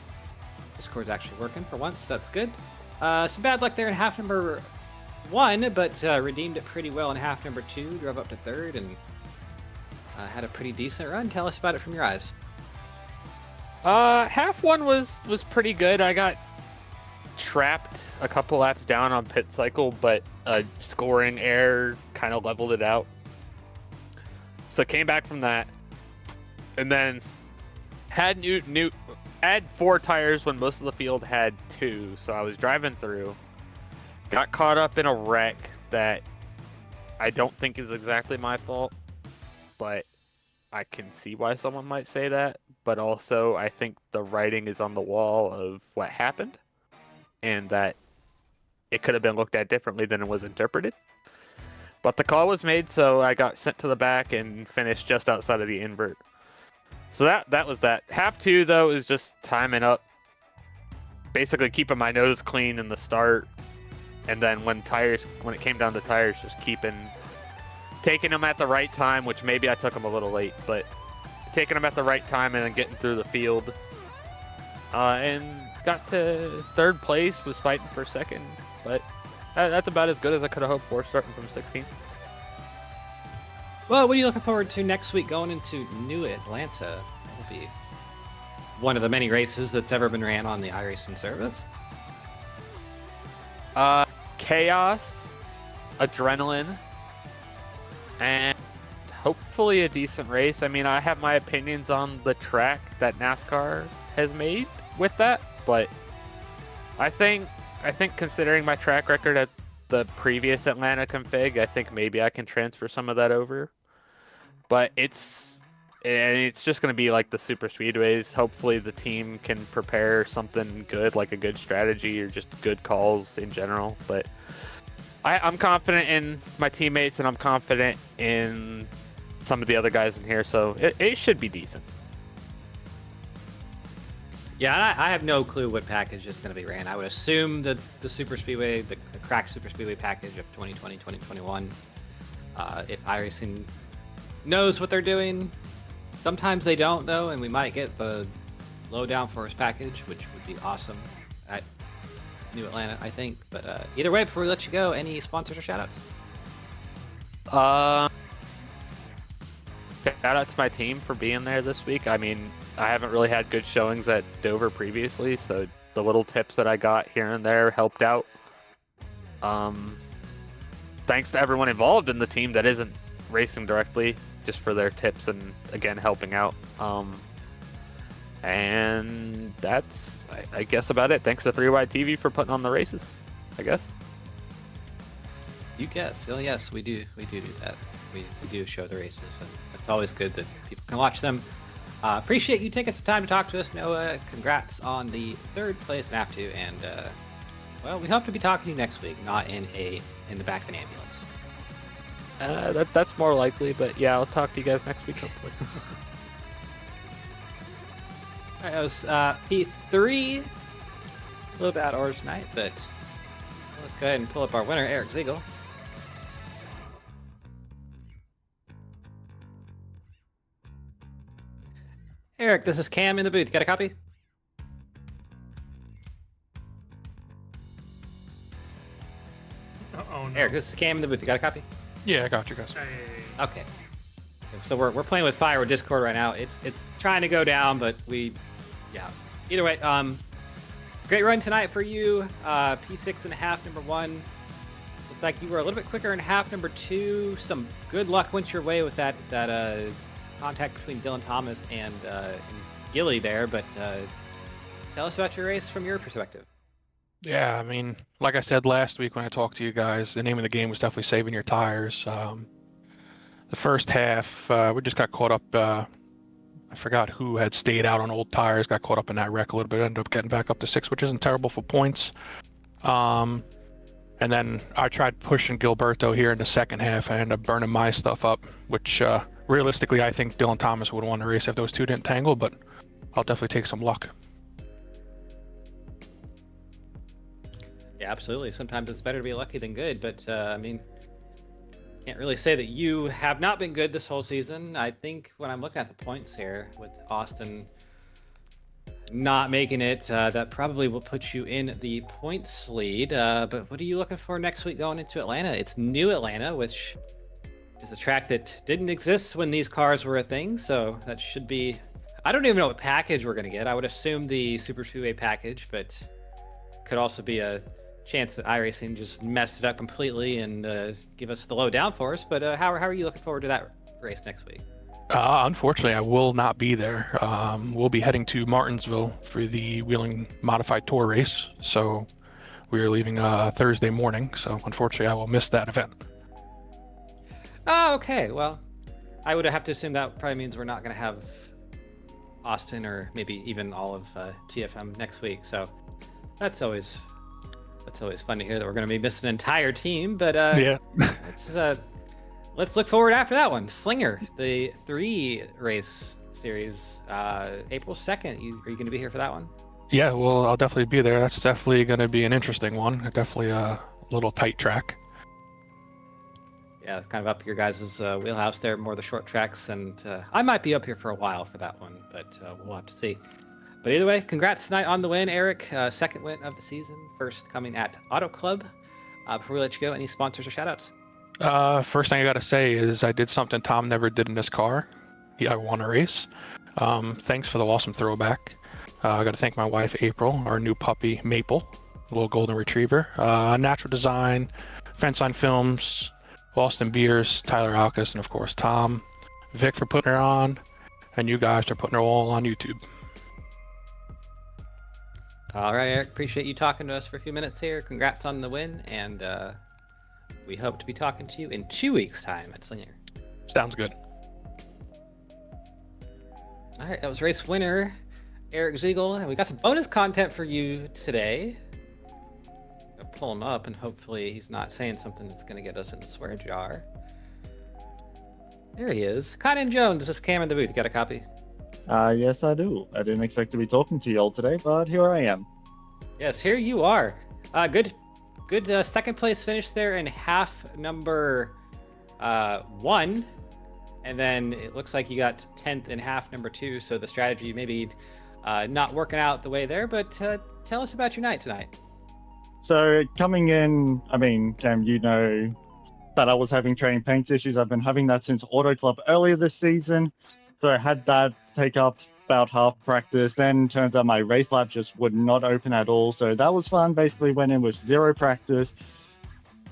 Discord's actually working for once. That's good. Some bad luck there in half number 1, but redeemed it pretty well in half number 2. Drove up to 3rd and had a pretty decent run. Tell us about it from your eyes. Half 1 was pretty good. I got trapped a couple laps down on pit cycle, but a scoring error kind of leveled it out. So came back from that, and then had had 4 tires when most of the field had 2. So I was driving through, got caught up in a wreck that I don't think is exactly my fault, but I can see why someone might say that. But also, I think the writing is on the wall of what happened, and that it could have been looked at differently than it was interpreted. But the call was made, so I got sent to the back and finished just outside of the invert. So that was that. Half 2, though, is just timing up, basically keeping my nose clean in the start, and then when it came down to tires, just taking them at the right time, which maybe I took them a little late, but taking them at the right time and then getting through the field. And got to 3rd place, was fighting for 2nd, but that's about as good as I could have hoped for, starting from 16th. Well, what are you looking forward to next week going into New Atlanta? That'll be one of the many races that's ever been ran on the iRacing service. Chaos, adrenaline, and hopefully a decent race. I mean, I have my opinions on the track that NASCAR has made with that, but I think considering my track record at the previous Atlanta config, I think maybe I can transfer some of that over. But it's just going to be like the super speedways. Hopefully the team can prepare something good, like a good strategy or just good calls in general. But I'm confident in my teammates, and I'm confident in some of the other guys in here, so it should be decent. Yeah, I have no clue what package is going to be ran. I would assume that the Super Speedway, the cracked Super Speedway package of 2020, 2021, if iRacing knows what they're doing. Sometimes they don't, though, and we might get the low downforce package, which would be awesome at New Atlanta, I think. But either way, before we let you go, any sponsors or shoutouts? Shout out to my team for being there this week. I mean, I haven't really had good showings at Dover previously, so the little tips that I got here and there helped out. Thanks to everyone involved in the team that isn't racing directly, just for their tips and, again, helping out. And that's, I guess, about it. Thanks to 3Y TV for putting on the races, I guess. You guess. Well, yes, we do that. We do show the races, and it's always good that people can watch them. Appreciate you taking some time to talk to us, Noah. Congrats on the 3rd place in App2, and well, we hope to be talking to you next week, not in the back of an ambulance. That's more likely, but yeah, I'll talk to you guys next week, hopefully. All right, that was P3. A little bad order tonight, but let's go ahead and pull up our winner, Eric Ziegel. Eric, this is Cam in the booth. Got a copy? Oh no. Eric, this is Cam in the booth. You got a copy? Yeah, I got you guys. Hey. Okay. So we're playing with fire with Discord right now. It's trying to go down, but yeah. Either way, great run tonight for you. P6 and a half, number 1. Looked like you were a little bit quicker in half, number 2. Some good luck went your way with that contact between Dylan Thomas and Gilly there, but tell us about your race from your perspective. Yeah, I mean, like I said last week when I talked to you guys, the name of the game was definitely saving your tires. The first half, we just got caught up. I forgot who had stayed out on old tires, got caught up in that wreck a little bit, ended up getting back up to 6, which isn't terrible for points. And then I tried pushing Gilberto here in the second half. I ended up burning my stuff up, which realistically I think Dylan Thomas would have won the race if those two didn't tangle, but I'll definitely take some luck. Yeah, absolutely. Sometimes it's better to be lucky than good, but I mean, can't really say that you have not been good this whole season. I think when I'm looking at the points here with Austin not making it, that probably will put you in the points lead. But what are you looking for next week going into Atlanta? It's New Atlanta, which is a track that didn't exist when these cars were a thing. So that should be, I don't even know what package we're going to get. I would assume the Super Speedway package, but could also be a chance that iRacing just messed it up completely and give us the low downforce. But how are you looking forward to that race next week? Unfortunately, I will not be there. We'll be heading to Martinsville for the Wheeling Modified Tour race. So we are leaving Thursday morning. So unfortunately, I will miss that event. Oh, okay. Well, I would have to assume that probably means we're not going to have Austin or maybe even all of TFM next week. So that's always fun to hear that we're going to be missing an entire team. But yeah, let's look forward after that one. Slinger, the 3 race series, April 2nd. Are you going to be here for that one? yeah. Well, I'll definitely be there. That's definitely going to be an interesting one. Definitely a little tight track. Yeah, kind of up your guys' wheelhouse there, more the short tracks, and I might be up here for a while for that one, but we'll have to see. But either way, congrats tonight on the win, Eric. 2nd win of the season, first coming at Auto Club. Before we let you go, any sponsors or shoutouts? First thing I got to say is I did something Tom never did in this car. I won a race. Thanks for the awesome throwback. I got to thank my wife, April, our new puppy, Maple, a little golden retriever. Natural Design, Fence-Line Films, Boston Beers, Tyler Alkus, and of course Tom, Vic for putting her on, and you guys are putting her all on YouTube. All right, Eric, appreciate you talking to us for a few minutes here. Congrats on the win, and we hope to be talking to you in 2 weeks' time at Slinger. Sounds good. All right, that was race winner, Eric Ziegel, and we got some bonus content for you today. I'll pull him up, and hopefully he's not saying something that's going to get us in the swear jar. There he is. Conan Jones, this is Cam in the booth. You got a copy? Yes, I do. I didn't expect to be talking to you all today, but here I am. Yes, here you are. Good second place finish there in half number 1. And then it looks like you got 10th in half number 2, so the strategy maybe not working out the way there, but tell us about your night tonight. So coming in, I mean, Cam, you know that I was having training paints issues. I've been having that since Auto Club earlier this season. So I had that take up about half practice. Then turns out my race lab just would not open at all. So that was fun. Basically went in with 0 practice.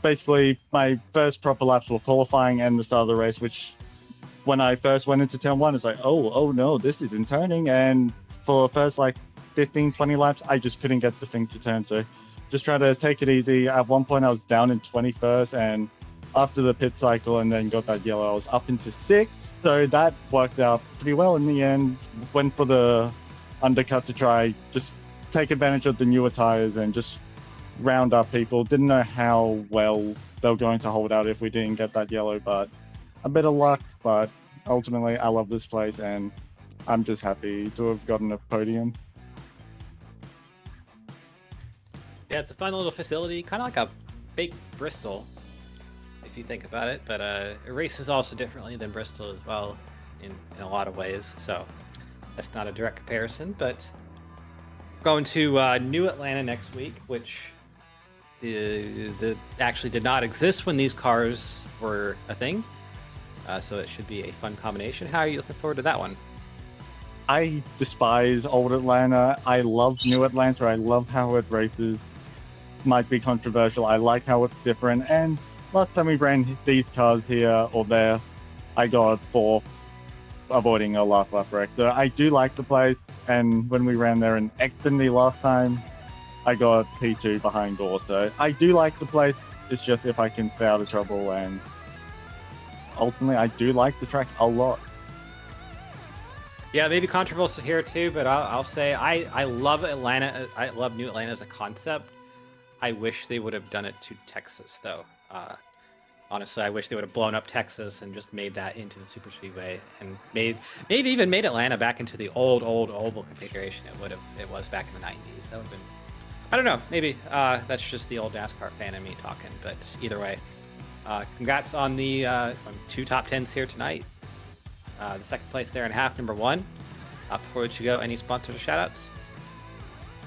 Basically, my first proper laps were qualifying and the start of the race, which when I first went into turn 1, it's like, oh no, this isn't turning. And for the first like 15, 20 laps, I just couldn't get the thing to turn. So just try to take it easy. At one point, I was down in 21st, and after the pit cycle and then got that yellow, I was up into 6th. So that worked out pretty well in the end. Went for the undercut to try just take advantage of the newer tires and just round up people. Didn't know how well they were going to hold out if we didn't get that yellow, but a bit of luck. But ultimately, I love this place, and I'm just happy to have gotten a podium. Yeah, it's a fun little facility, kind of like a fake Bristol, if you think about it. But it races also differently than Bristol as well in a lot of ways. So that's not a direct comparison. But going to New Atlanta next week, which actually did not exist when these cars were a thing. So it should be a fun combination. How are you looking forward to that one? I despise old Atlanta. I love New Atlanta. I love how it races. Might be controversial. I like how it's different. And last time we ran these cars here or there, I got 4th, avoiding a last lap wreck. So I do like the place. And when we ran there in Xfinity last time, I got P2 behind Gore. So I do like the place. It's just if I can stay out of trouble. And ultimately, I do like the track a lot. Yeah, maybe controversial here too, but I'll say I love Atlanta. I love New Atlanta as a concept. I wish they would have done it to Texas, though. Honestly, I wish they would have blown up Texas and just made that into the super speedway, and maybe even made Atlanta back into the old oval configuration it was back in the 90s. That would have been, I don't know, maybe that's just the old NASCAR fan in me talking. But either way, congrats on the on 2 top 10s here tonight. The second place there in half, number 1. Before we let you go, any sponsors or shoutouts?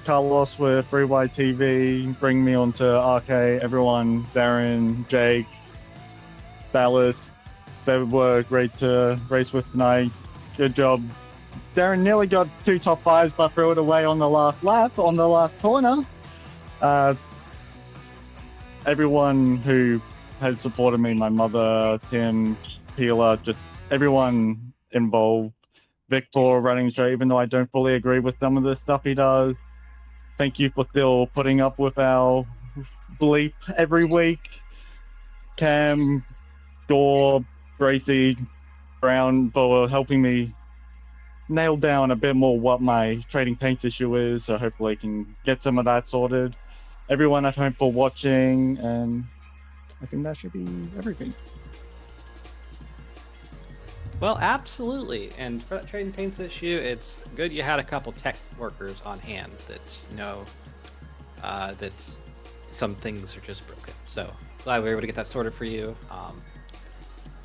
Carlos with FreeY TV, bring me onto RK, everyone, Darren, Jake, Dallas, they were great to race with tonight. Good job. Darren nearly got 2 top 5s, but threw it away on the last lap, on the last corner. Everyone who has supported me, my mother, Tim, Peeler, just everyone involved. Vic for running straight, even though I don't fully agree with some of the stuff he does. Thank you for still putting up with our bleep every week. Cam, Gore, Gracie, Brown for helping me nail down a bit more what my trading paints issue is, so hopefully I can get some of that sorted. Everyone at home for watching, and I think that should be everything. Well, absolutely. And for that trading paints issue, it's good you had a couple tech workers on hand that's that's some things are just broken. So glad we were able to get that sorted for you.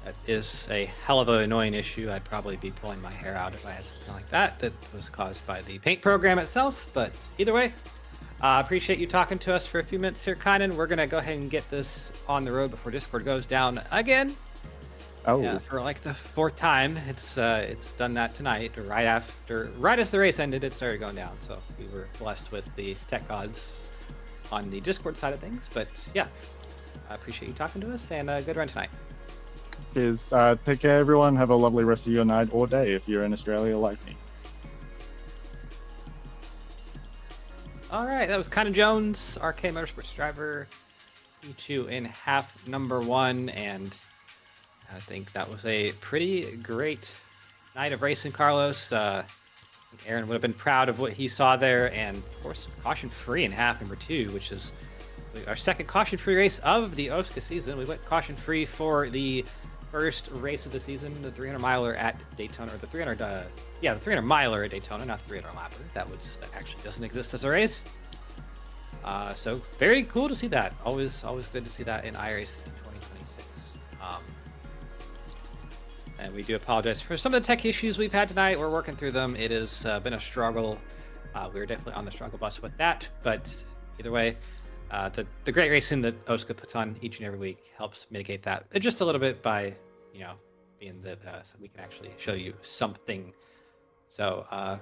That is a hell of an annoying issue. I'd probably be pulling my hair out if I had something like that was caused by the paint program itself. But either way, appreciate you talking to us for a few minutes here, Kynan. We're going to go ahead and get this on the road before Discord goes down again. Oh, Yeah, for like the 4th time. It's done that tonight. Right as the race ended, it started going down. So we were blessed with the tech gods on the Discord side of things. But yeah, I appreciate you talking to us, and good run tonight. Cheers. Take care, everyone. Have a lovely rest of your night or day if you're in Australia like me. All right, that was Kynan Jones, RK Motorsports driver, E2 in half, number 1, and I think that was a pretty great night of racing, Carlos. I think Aaron would have been proud of what he saw there, and of course, caution-free in half, number 2, which is our second caution-free race of the OSCA season. We went caution-free for the first race of the season, the 300-miler at Daytona, or the 300-miler at Daytona, not the 300-lapper. That actually doesn't exist as a race. So very cool to see that. Always good to see that in iRacing in 2026. And we do apologize for some of the tech issues we've had tonight. We're working through them. It has been a struggle. We're definitely on the struggle bus with that. But either way, the great racing that OSCA puts on each and every week helps mitigate that just a little bit by, being that so we can actually show you something. So I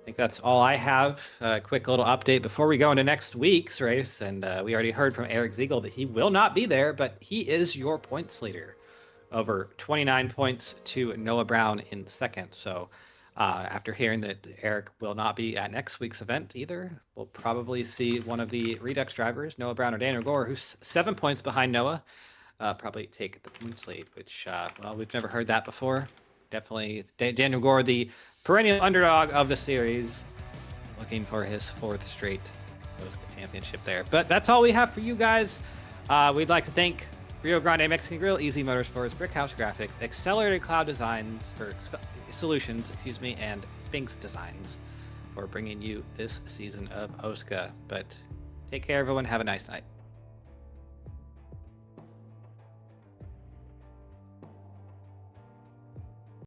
think that's all I have. A quick little update before we go into next week's race. And we already heard from Eric Ziegel that he will not be there, but he is your points leader. Over 29 points to Noah Brown in second. So after hearing that Eric will not be at next week's event either, we'll probably see one of the Redux drivers, Noah Brown or Daniel Gore, who's 7 points behind Noah, probably take the points lead, which, well, we've never heard that before. Definitely Daniel Gore, the perennial underdog of the series, looking for his 4th straight championship there. But that's all we have for you guys. We'd like to thank Rio Grande Mexican Grill, Easy Motorsports, Brickhouse Graphics, Accelerated Cloud Designs, or Solutions, and Binks Designs for bringing you this season of OSCA. But take care, everyone. Have a nice night.